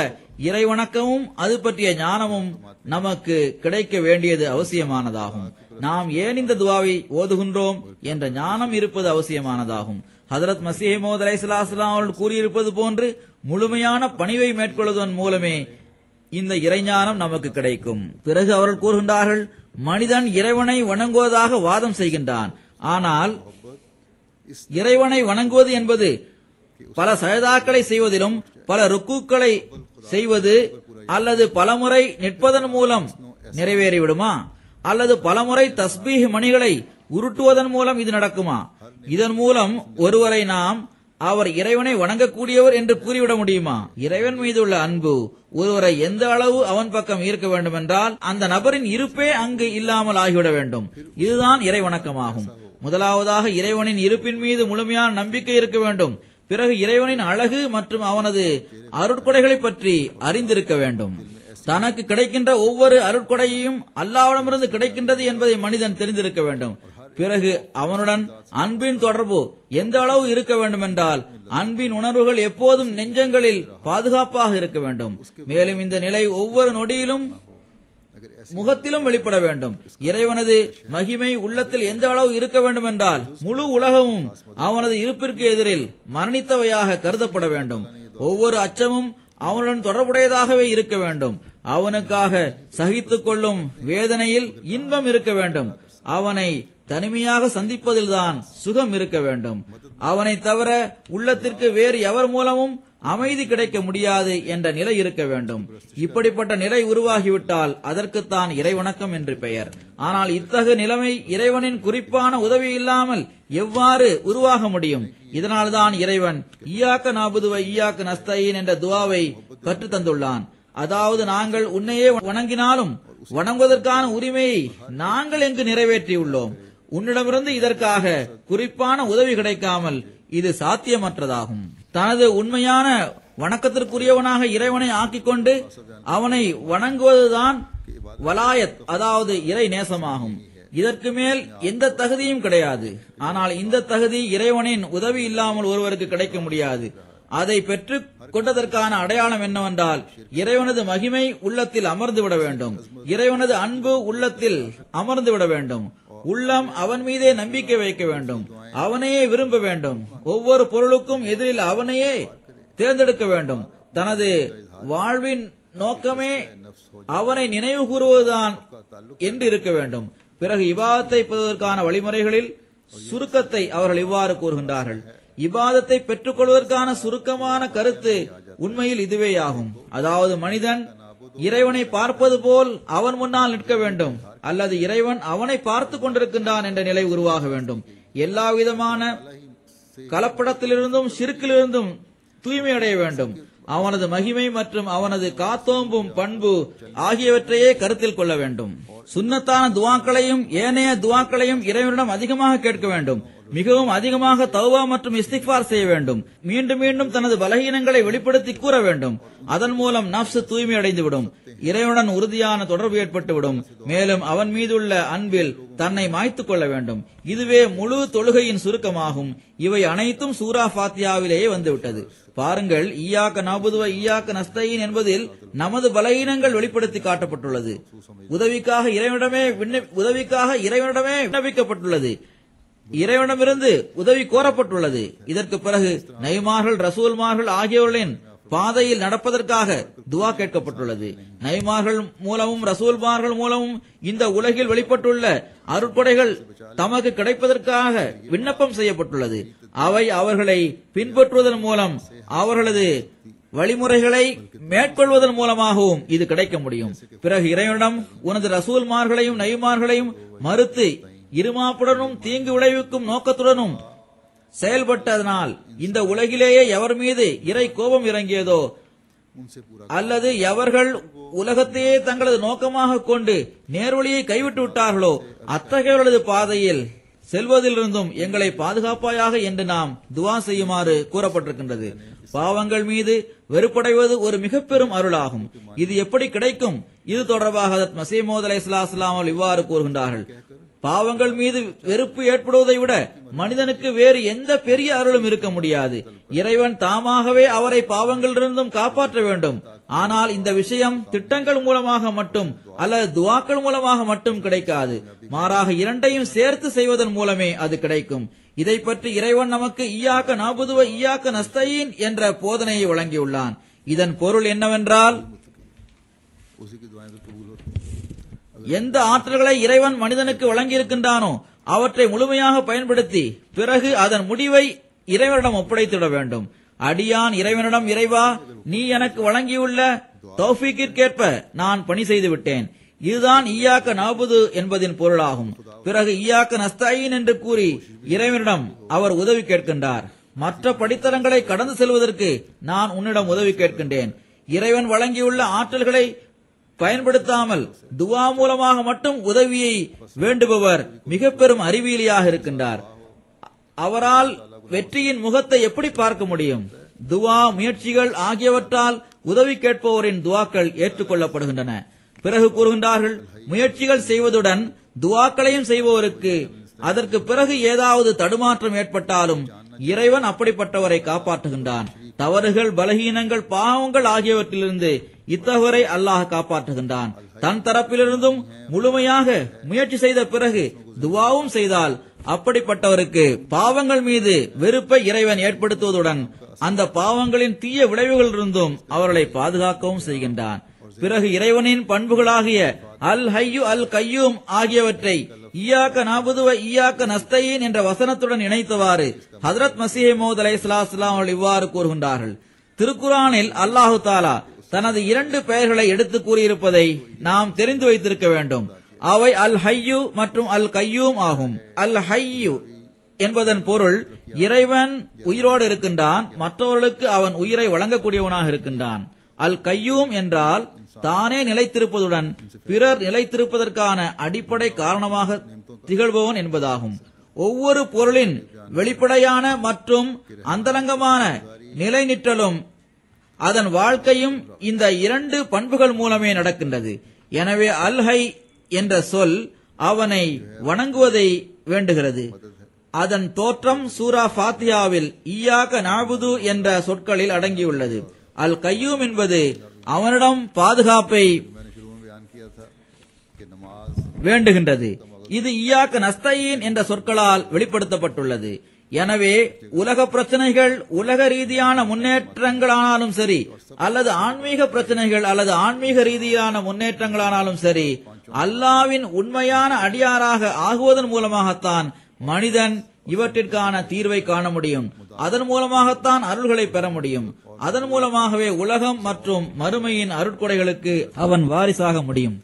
இறை வணக்கமும் அது பற்றிய ஞானமும் நமக்கு கிடைக்க வேண்டியது அவசியமானதாகும். நாம் ஏன் இந்த துவாவை ஓதுகின்றோம் என்ற ஞானம் இருப்பது அவசியமானதாகும். ஹஜ்ரத் மஸீஹ் மவ்ஊத் அலைஹிஸ்ஸலாம் அவர்கள் கூறியிருப்பது போன்று முழுமையான பணிவை மேற்கொள்வதன் மூலமே இந்த இறைஞானம் நமக்கு கிடைக்கும். பிறகு அவர்கள் கூறுகின்றார்கள், மனிதன் இறைவனை வணங்குவதாக வாதம் செய்கின்றான். ஆனால் இறைவனை வணங்குவது என்பது பல சஜதாக்களை செய்வதிலும், பல ருக்கூக்களை செய்வது அல்லது பலமுறை நிற்பதன் மூலம் நிறைவேறிவிடுமா? அல்லது பலமுறை தஸ்பீஹ் மணிகளை உருட்டுவதன் மூலம் இது நடக்குமா? இதன் மூலம் ஒருவரை நாம் அவர் இறைவனை வணங்கக்கூடியவர் என்று கூறிவிட முடியுமா? இறைவன் மீது உள்ள அன்பு ஒருவரை எந்த அளவு அவன் பக்கம் ஈர்க்க வேண்டும் என்றால் அந்த நபரின் இருப்பே அங்கு இல்லாமல் ஆகிவிட வேண்டும். இதுதான் இறை வணக்கமாகும். முதலாவதாக இறைவனின் இருப்பின் மீது முழுமையான நம்பிக்கை இருக்க வேண்டும். பிறகு இறைவனின் அழகு மற்றும் அவனது அருட்கொடைகளை பற்றி அறிந்திருக்க வேண்டும். தனக்கு கிடைக்கின்ற ஒவ்வொரு அருட்கொடையையும் அல்லாஹ்விடமிருந்து கிடைக்கின்றது என்பதை மனிதன் தெரிந்திருக்க வேண்டும். பிறகு அவனுடன் அன்பின் தொடர்பு எந்த அளவு இருக்க வேண்டும் என்றால் அன்பின் உணர்வுகள் எப்போதும் நெஞ்சங்களில் பாதுகாப்பாக இருக்க வேண்டும். மேலும் இந்த நிலை ஒவ்வொரு நொடியிலும் முகத்திலும் வெளிப்பட வேண்டும். இறைவனது மகிமை உள்ளத்தில் எந்த அளவு இருக்க வேண்டும் என்றால் முழு உலகமும் அவனது இருப்பிற்கு எதிரில் மரணித்தவையாக கருதப்பட வேண்டும். ஒவ்வொரு அச்சமும் அவனுடன் தொடர்புடையதாகவே இருக்க வேண்டும். அவனுக்காக சகித்துக் கொள்ளும் வேதனையில் இன்பம் இருக்க வேண்டும். அவனை தனிமையாக சந்திப்பதில்தான் சுகம் இருக்க வேண்டும். அவனை தவிர உள்ளத்திற்கு வேறு எவர் மூலமும் அமைதி கிடைக்க முடியாது என்ற நிலை இருக்க வேண்டும். இப்படிப்பட்ட நிலை உருவாகிவிட்டால் அதற்குத்தான் இறைவணக்கம் என்று பெயர். ஆனால் இத்தகைய நிலைமை இறைவனின் குறிப்பான உதவி இல்லாமல் எவ்வாறு உருவாக முடியும்? இதனால்தான் இறைவன் ஈயாக்க நஅபுது வ ஈயாக்க நஸ்தஈன் என்ற துஆவை கற்றுத் தந்துள்ளான். அதாவது நாங்கள் உன்னையே வணங்கினாலும் வணங்குவதற்கான உரிமையை நாங்கள் எங்கு நிறைவேற்றியுள்ளோம்? உன்னிடமிருந்து இதற்காக குறிப்பான உதவி கிடைக்காமல் இது சாத்தியமற்றதாகும். தனது உண்மையான வணக்கத்திற்குரியவனாக இறைவனை ஆக்கிக் கொண்டு அவனை வணங்குவதுதான் வலாயத், அதாவது இறை நேசமாகும். இதற்கு மேல் எந்த தகுதியும் கிடையாது. ஆனால் இந்த தகுதி இறைவனின் உதவி இல்லாமல் ஒருவருக்கு கிடைக்க முடியாது. அதை பெற்றுக் கொண்டதற்கான அடையாளம் என்னவென்றால் இறைவனது மகிமை உள்ளத்தில் அமர்ந்து விட வேண்டும், இறைவனது அன்பு உள்ளத்தில் அமர்ந்து விட வேண்டும், உள்ளம் அவன் மீதே நம்பிக்கை வைக்க வேண்டும், அவனையே விரும்ப வேண்டும், ஒவ்வொரு பொருளுக்கும் எதிரில் அவனையே தேர்ந்தெடுக்க வேண்டும். தனது வாழ்வின் நோக்கமே அவனை நினைவு கூறுவதுதான் என்று இருக்க வேண்டும். பிறகு இபாதத்தை பெறுவதற்கான வழிமுறைகளில் சுருக்கத்தை அவர்கள் இவ்வாறு கூறுகின்றார்கள். இபாதத்தை பெற்றுக் கொள்வதற்கான சுருக்கமான கருத்து உண்மையில் இதுவேயாகும். அதாவது மனிதன் இறைவனை பார்ப்பது போல் அவன் முன்னால் நிற்க வேண்டும், அல்லது இறைவன் அவனை பார்த்துக் கொண்டிருக்கின்றான் என்ற நிலை உருவாக வேண்டும். எல்லா விதமான கலப்படத்திலிருந்தும் ஷிர்க்கிலிருந்தும் தூய்மை அடைய வேண்டும். அவனது மகிமை மற்றும் அவனது காத்தோம்பும் பண்பு ஆகியவற்றையே கருத்தில் கொள்ள வேண்டும். சுன்னத்தான துவாக்களையும் ஏனைய துவாக்களையும் இறைவனிடம் அதிகமாக கேட்க வேண்டும். மிகவும் அதிகமாக தௌபா மற்றும் இஸ்திக்பார் செய்ய வேண்டும். மீண்டும் மீண்டும் தனது பலகீனங்களை வெளிப்படுத்தி கூற வேண்டும். அதன் மூலம் நப்சு தூய்மை அடைந்துவிடும், இறைவனுடன் உறுதியான தொடர்பு ஏற்பட்டுவிடும். மேலும் அவன் மீதுள்ள அன்பில் தன்னை மாய்த்துக் கொள்ள வேண்டும். இதுவே முழு தொழுகையின் சுருக்கமாகும். இவை அனைத்தும் சூரா ஃபாத்தியாவிலேயே வந்துவிட்டது. பாருங்கள், ஈயாக்க நஅபுது வ ஈயாக்க நஸ்தஈன் என்பதில் நமது பலகீனங்கள் வெளிப்படுத்தி காட்டப்பட்டுள்ளது. உதவிக்காக இறைவனிடமே விண்ணப்பிக்கப்பட்டுள்ளது, இறைவனிடமிருந்து உதவி கோரப்பட்டுள்ளது. இதற்கு பிறகு நபிமார்கள், ரசூல்மார்கள் ஆகியோர்களின் பாதையில் நடப்பதற்காக துவா கேட்கப்பட்டுள்ளது. நபிமார்கள் மூலமும் ரசூல்மார்கள் மூலமும் இந்த உலகில் வெளிப்பட்டுள்ள அருட்கொடைகள் தமக்கு கிடைப்பதற்காக விண்ணப்பம் செய்யப்பட்டுள்ளது. அவை அவர்களை பின்பற்றுவதன் மூலம் அவர்களது வழிமுறைகளை மேற்கொள்வதன் மூலமாகவும் இது கிடைக்க முடியும். பிறகு இறைவனிடம் உனது ரசூல்மார்களையும் நபிமார்களையும் மறுத்து இருமாப்புடனும் தீங்கு விளைவிக்கும் நோக்கத்துடனும் செயல்பட்டதனால் இந்த உலகிலேயே எவர் மீது இறை கோபம் இறங்கியதோ, அல்லது எவர்கள் உலகத்தையே தங்களது நோக்கமாக கொண்டு நேர்வழியை கைவிட்டு விட்டார்களோ, அத்தகையவர்களது பாதையில் செல்வதிலிருந்தும் எங்களை பாதுகாப்பாயாக என்று நாம் துவா செய்யுமாறு கூறப்பட்டிருக்கின்றது. பாவங்கள் மீது வெறுப்படைவது ஒரு மிக பெரும் அருளாகும். இது எப்படி கிடைக்கும்? இது தொடர்பாக ஹஜ்ரத் மஸீஹ் மவ்ஊத் அலைஹிஸ்ஸலாம் அவர்கள் இவ்வாறு கூறுகின்றார்கள். பாவங்கள் மீது வெறுப்பு ஏற்படுவதை விட மனிதனுக்கு வேறு எந்த பெரிய அருளும் இருக்க முடியாது. இறைவன் தாமாகவே அவரை பாவங்களிலிருந்தும் காப்பாற்ற வேண்டும். ஆனால் இந்த விஷயம் திட்டங்கள் மூலமாக மட்டும் அல்லது துவாக்கள் மூலமாக மட்டும் கிடைக்காது. மாறாக இரண்டையும் சேர்த்து செய்வதன் மூலமே அது கிடைக்கும். இதை பற்றி இறைவன் நமக்கு ஈயாக்க நஅபுது வ ஈயாக்க நஸ்தஈன் என்ற போதனையை வழங்கியுள்ளான். இதன் பொருள் என்னவென்றால், எந்த ஆற்றல்களை இறைவன் மனிதனுக்கு வழங்கியிருக்கின்றானோ அவற்றை முழுமையாக பயன்படுத்தி பிறகு அதன் முடிவை இறைவனிடம் ஒப்படைத்துவிட வேண்டும். அடியான் இறைவனிடம், இறைவா, நீ எனக்கு வழங்கியுள்ள தௌஃபீக்கிற்கேற்ப நான் பணி செய்து விட்டேன். இதுதான் ஈயாக்க நஅபுது என்பதின் பொருளாகும். பிறகு ஈயாக்க நஸ்தஈன் என்று கூறி இறைவனிடம் அவர் உதவி கேட்கின்றார். மற்ற படித்தரங்களை கடந்து செல்வதற்கு நான் உன்னிடம் உதவி கேட்கின்றேன். இறைவன் வழங்கியுள்ள ஆற்றல்களை பயன்படுத்தாமல் துவா மூலமாக மட்டும் உதவியை வேண்டுபவர் மிக பெரும் அறிவியலியாக இருக்கின்றார். அவரால் வெற்றியின் முகத்தை எப்படி பார்க்க முடியும்? துவா, முயற்சிகள் ஆகியவற்றால் உதவி கேட்பவரின் துவாக்கள் ஏற்றுக்கொள்ளப்படுகின்றன. பிறகு கூறுகின்றார்கள், முயற்சிகள் செய்வதுடன் துவாக்களையும் செய்பவருக்கு அதற்கு பிறகு ஏதாவது தடுமாற்றம் ஏற்பட்டாலும் இறைவன் அப்படிப்பட்டவரை காப்பாற்றுகின்றான். தவறுகள், பலகீனங்கள், பாவங்கள் ஆகியவற்றிலிருந்து இத்தவரை அல்லாஹ் காப்பாற்றுகின்றான். தன் தரப்பிலிருந்தும் முழுமையாக முயற்சி செய்த பிறகு துவாவும் செய்தால் அப்படிப்பட்டவருக்கு பாவங்கள் மீது வெறுப்பை இறைவன் ஏற்படுத்துவதுடன் அந்த பாவங்களின் தீய விளைவுகளிலிருந்தும் அவர்களை பாதுகாக்கவும் செய்கின்றான். பிறகு இறைவனின் பண்புகளாகிய அல் ஹய்யு அல் கய்யூம் ஆகியவற்றை ஈயாக்க நஅபுது வ ஈயாக்க நஸ்தஈன் என்ற வசனத்துடன் இணைத்தவாறு ஹஜ்ரத் மஸீஹ் மவ்ஊத் அலைஹிஸ்ஸலாம் அவர்கள் இவ்வாறு கூறுகின்றார்கள். திருக்குர்ஆனில் அல்லாஹு தஆலா தனது 2 பெயர்களை எடுத்து கூறியிருப்பதை நாம் தெரிந்து வைத்திருக்க வேண்டும். அவை அல் ஹய்யு மற்றும் அல் கய்யூம் ஆகும். அல் ஹய்யு என்பதன் பொருள் இறைவன் உயிரோடு இருக்கின்றான், மற்றவர்களுக்கு அவன் உயிரை வழங்கக்கூடியவனாக இருக்கின்றான். அல் கய்யூம் என்றால் தானே நிலைத்திருப்பதுடன் பிறர் நிலைத்திருப்பதற்கான அடிப்படை காரணமாக திகழ்பவன் என்பதாகும். ஒவ்வொரு பொருளின் வெளிப்படையான மற்றும் அந்தரங்கமான நிலைநிற்றலும் அதன் வாழ்க்கையும் இந்த இரண்டு பண்புகள் மூலமே நடக்கின்றது. எனவே அல்ஹை என்ற சொல் அவனை வணங்குவதை வேண்டுகிறது. அதன் தோற்றம் சூரா ஃபாத்தியாவில் ஈயாக நஅபுது என்ற சொற்களில் அடங்கியுள்ளது. அல் கய்யூம் என்பது அவனிடம் பாதுகாப்பை வேண்டுகின்றது. இது ஈயாக நஸ்தஈன் என்ற சொற்களால் வெளிப்படுத்தப்பட்டுள்ளது. எனவே உலக பிரச்சனைகள் உலக ரீதியான முன்னேற்றங்களானாலும் சரி, அல்லது ஆன்மீக பிரச்சனைகள் அல்லது ஆன்மீக ரீதியான முன்னேற்றங்களானாலும் சரி, அல்லாவின் உண்மையான அடியாராக ஆகுவதன் மூலமாகத்தான் மனிதன் இவற்றிற்கான தீர்வை காண முடியும். அதன் மூலமாகத்தான் அருள்களை பெற முடியும். அதன் மூலமாகவே உலகம் மற்றும் மறுமையின் அருட்கொடைகளுக்கு அவன் வாரிசாக முடியும்.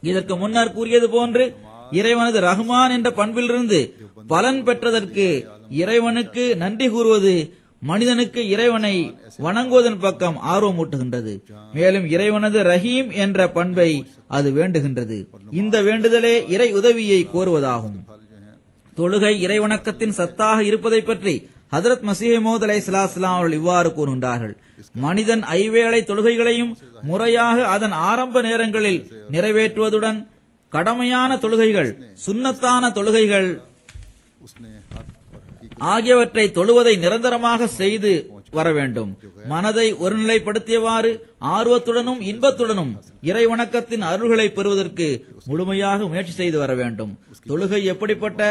இதற்கு முன்னர் கூறியது போன்று இறைவனது ரஹ்மான் என்ற பண்பிலிருந்து பலன் பெற்றதற்கு இறைவனுக்கு நன்றி கூறுவது மனிதனுக்கு இறைவனை வணங்குவதன் பக்கம் ஆர்வமூட்டுகின்றது. மேலும் இறைவனது ரஹீம் என்ற பண்பை அது வேண்டுகின்றது. இந்த வேண்டுதலே இறை உதவியை கோருவதாகும். தொழுகை இறைவணக்கத்தின் சத்தாக இருப்பதை பற்றி ஹதரத் மசீஹ் மவ்ஊத் அலைஹிஸ்ஸலாம் அவர்கள் இவ்வாறு கூறுகின்றார்கள். மனிதன் ஐவேளை தொழுகைகளையும் முறையாக அதன் ஆரம்ப நேரங்களில் நிறைவேற்றுவதுடன் கடமையான தொழுகைகள், சுன்னத்தான தொழுகைகள் ஆகியவற்றை தொழுவதை நிரந்தரமாக செய்து வர வேண்டும். மனதை ஒருநிலைப்படுத்தியவாறு ஆர்வத்துடனும் இன்பத்துடனும் இறைவணக்கத்தின் அருள்களை பெறுவதற்கு முழுமையாக முயற்சி செய்து வர வேண்டும். தொழுகை எப்படிப்பட்ட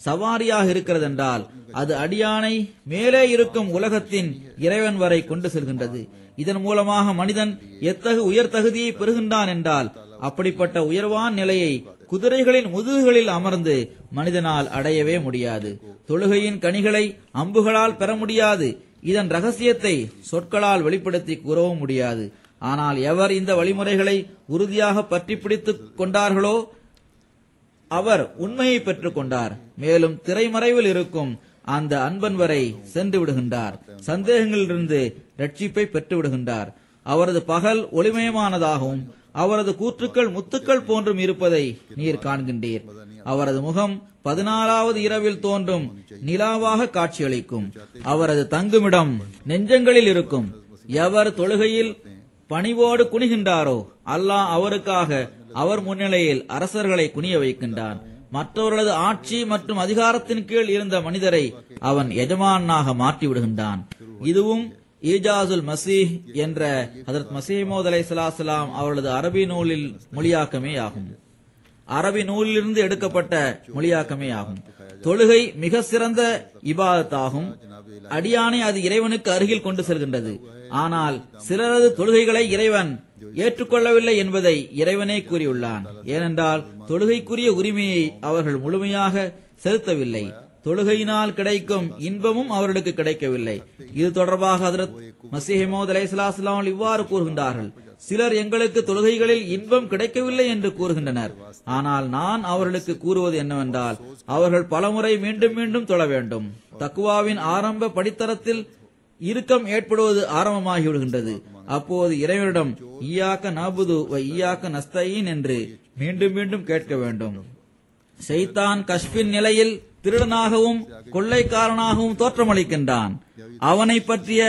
சவாரியாக இருக்கிறது என்றால் அது அடியானை மேலே இருக்கும் உலகத்தின் இறைவன் வரை கொண்டு செல்கின்றது. இதன் மூலமாக மனிதன் எத்தகு உயர் தகுதியை பெறுகின்றான் என்றால் அப்படிப்பட்ட உயர்வான நிலையை குதிரைகளின் முதுகுகளில் அமர்ந்து மனிதனால் அடையவே முடியாது. தொழுகையின் கனிகளை அம்புகளால் பெற முடியாது. இதன் ரகசியத்தை சொற்களால் வெளிப்படுத்தி கூறவும் முடியாது. ஆனால் எவர் இந்த வழிமுறைகளை உறுதியாக பற்றி பிடித்துக் கொண்டார்களோ அவர் உண்மையை பெற்றுக் கொண்டார். மேலும் திரைமறைவில் இருக்கும் அந்த அன்பன் வரை சென்று விடுகின்றார். சந்தேகங்களிலிருந்து ரட்சிப்பை பெற்று விடுகின்றார். அவரது பகல் ஒளிமயமானதாகவும் அவரது கூற்றுக்கள் முத்துக்கள் போன்றும் இருப்பதை நீர் காண்கின்றீர். அவரது முகம் 14வது இரவில் தோன்றும் நிலாவாக காட்சியளிக்கும். அவரது தங்குமிடம் நெஞ்சங்களில் இருக்கும். எவர் தொழுகையில் பணிவோடு குனிகின்றாரோ அல்லாஹ் அவருக்காக அவர் முன்னிலையில் அரசர்களை குனிய வைக்கின்றான். மற்றவர்களது ஆட்சி மற்றும் அதிகாரத்தின் கீழ் இருந்த மனிதரை அவன் எஜமானாக மாற்றி விடுகின்றான். இதுவும் ஈஜாசுல் மசீஹ் என்ற ஹதரத் மசீஹ் மவ்ஊத் அலைஹிஸ்ஸலாம் அவர்களது அரபி நூலில் மொழியாக்கமே ஆகும். அரபி நூலிலிருந்து எடுக்கப்பட்ட மொழியாக்கமே ஆகும். தொழுகை மிக சிறந்த இபாதத்தாகும். அடியானை அது இறைவனுக்கு அருகில் கொண்டு செல்கின்றது. ஆனால் சிலரது தொழுகைகளை இறைவன் ஏற்றுக்கொள்ளவில்லை என்பதை இறைவனே கூறியுள்ளான். ஏனென்றால் தொழுகைக்குரிய உரிமையை அவர்கள் முழுமையாக செலுத்தவில்லை. தொழுகையினால் கிடைக்கும் இன்பமும் அவர்களுக்கு கிடைக்கவில்லை. இது தொடர்பாக ஹதரத் மசீஹ் மவ்ஊத் அலைஹிஸ்ஸலாம் இவ்வாறு கூறுகின்றார்கள். சிலர் எங்களுக்கு தொழுகைகளில் இன்பம் கிடைக்கவில்லை என்று கூறுகின்றனர். ஆனால் நான் அவர்களுக்கு கூறுவது என்னவென்றால் அவர்கள் பலமுறை மீண்டும் மீண்டும் தொழ வேண்டும். தக்வாவின் ஆரம்ப படித்தரத்தில் இறுக்கம் ஏற்படுவது ஆரம்பமாகிவிடுகின்றது. அப்போது இறைவனிடம் ஈயாக நஅபுது வ ஈயாக நஸ்தஈன் என்று மீண்டும் மீண்டும் கேட்க வேண்டும். ஷைத்தான் கஷ்பின் நிலையில் திருடனாகவும் கொள்ளைக்காரனாகவும் தோற்றமளிக்கின்றான். அவனை பற்றிய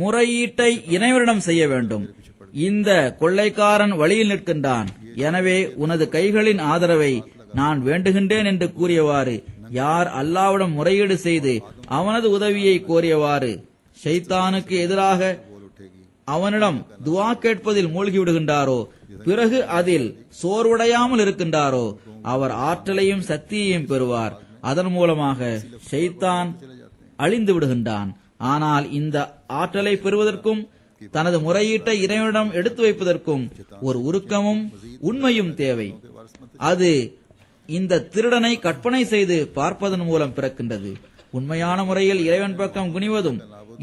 முறையீட்டை இறைவனிடம் செய்ய வேண்டும். இந்த கொள்ளைக்காரன் வழியில் நிற்கின்றான். எனவே உனது கைகளின் ஆதரவை நான் வேண்டுகின்றேன் என்று கூறியவாறு யார் அல்லாஹ்விடம் முறையீடு செய்து அவனது உதவியை கோரியவாறு ஷைத்தானுக்கு எதிராக அவனிடம் துஆ கேட்பதில் மூழ்கிவிடுகின்றாரோ, பிறகு அதில் சோர்வடையாமல் இருக்கின்றாரோ அவர் ஆற்றலையும் சக்தியையும் பெறுவார். அதன் மூலமாக ஷைத்தான் அழிந்து விடுகின்றான். ஆனால் இந்த ஆற்றலை பெறுவதற்கும் தனது முறையீட்டை இறைவனிடம் எடுத்து வைப்பதற்கும் ஒரு உருக்கமும் உண்மையும் தேவை. அது இந்த திருடனை கற்பனை செய்து பார்ப்பதன் மூலம் பிறக்கின்றது. உண்மையான முறையில் இறைவன் பக்கம் குனிவதும்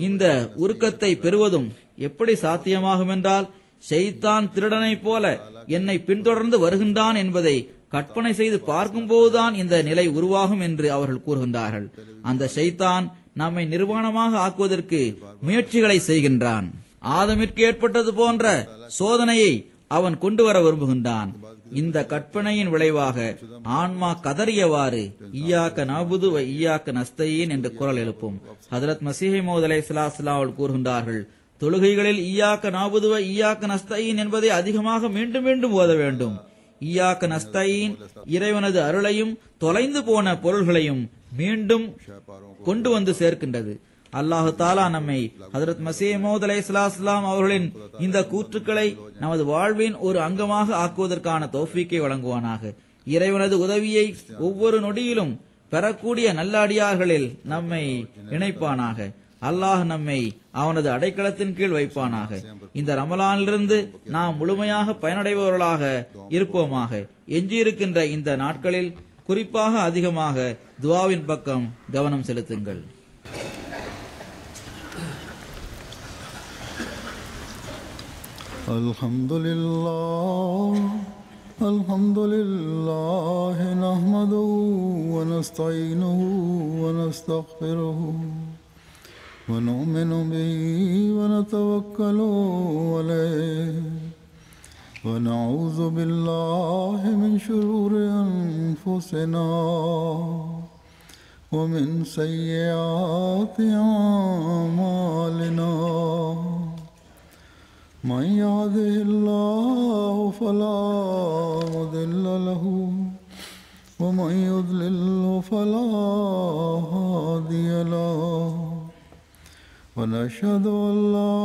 இந்த உருக்கத்தை பெறுவதும் எப்படி சாத்தியமாகும் என்றால் ஷைத்தான் திருடனைப் போல என்னை பின்தொடர்ந்து வருகின்றான் என்பதை கற்பனை செய்து பார்க்கும்போதுதான் இந்த நிலை உருவாகும் என்று அவர்கள் கூறுகின்றார்கள். அந்த ஷைத்தான் நம்மை நிர்வாணமாக ஆக்குவதற்கு முயற்சிகளை செய்கின்றான். ஆதமிற்கு ஏற்பட்டது போன்ற சோதனையை அவன் கொண்டு வர விரும்புகின்றான். இந்த கற்பனையின் விளைவாக ஆன்மா கதறியவாறு ஈயாக்க நஅபுது வ ஈயாக்க நஸ்தஈன் என்று குரல் எழுப்பும். ஹஜ்ரத் மஸீஹ் மவ்ஊத் அலைஹிஸ்ஸலாம் அவர்கள் கூறுகின்றார்கள், தொழுகைகளில் ஈயாக்க நஅபுது வ ஈயாக்க நஸ்தஈன் என்பதை அதிகமாக மீண்டும் மீண்டும் ஓத வேண்டும். ஈயாக்க நஸ்தஈன் இறைவனது அருளையும் தொலைந்து போன பொருள்களையும் மீண்டும் கொண்டு வந்து சேர்க்கின்றது. அல்லாஹு தாலா நம்மை ஹஜ்ரத் மஸீஹ் மவ்ஊத் அலைஹிஸ்ஸலாம் அவர்களின் இந்த கூற்றுக்களை நமது வாழ்வின் ஒரு அங்கமாக ஆக்குவதற்கான தௌஃபீக்கை வழங்குவானாக. இறைவனது உதவியை ஒவ்வொரு நொடியிலும் பெறக்கூடிய நல்லடியார்களில் நம்மை இணைப்பானாக. அல்லாஹ் நம்மை அவனது அடைக்கலத்தின் கீழ் வைப்பானாக. இந்த ரமலானிலிருந்து நாம் முழுமையாக பயனடைபவர்களாக இருப்போமாக. எஞ்சியிருக்கின்ற இந்த நாட்களில் குறிப்பாக அதிகமாக துஆவின் பக்கம் கவனம் செலுத்துங்கள். அல்ஹம்துலில்லாஹ் நஹ்மதுஹு வ நஸ்தஈனுஹு வ நஸ்தக்ஃபிருஹு வ நு'மினு பிஹி வ நதவக்கலு அலைஹி வ நஊது பில்லாஹி மின் ஷுரூரி அன்ஃபுஸினா வ மின் ஸய்யிஆத்தி அமாலினா. من يهده الله فلا مضل له ومن يضلل فلا هادي له ونشهد أن لا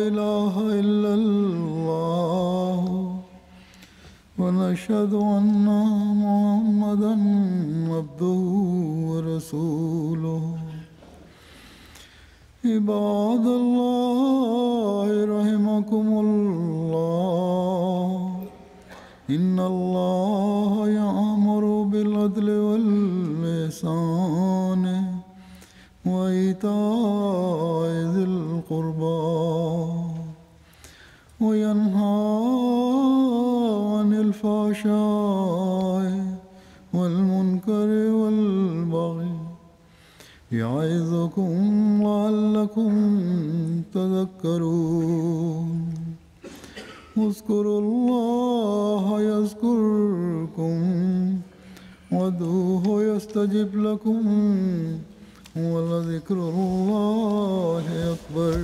إله إلا الله ونشهد أن محمدا عبده ورسوله. عباد الله رحمكم الله إن الله يأمر بالعدل والإحسان وإيتاء ذي القربى وينهى عن الفحشاء والمنكر والبغي يعظكم لعلكم تذكرون. اذكروا الله يذكركم وادعوه يستجب لكم ولذكر الله أكبر.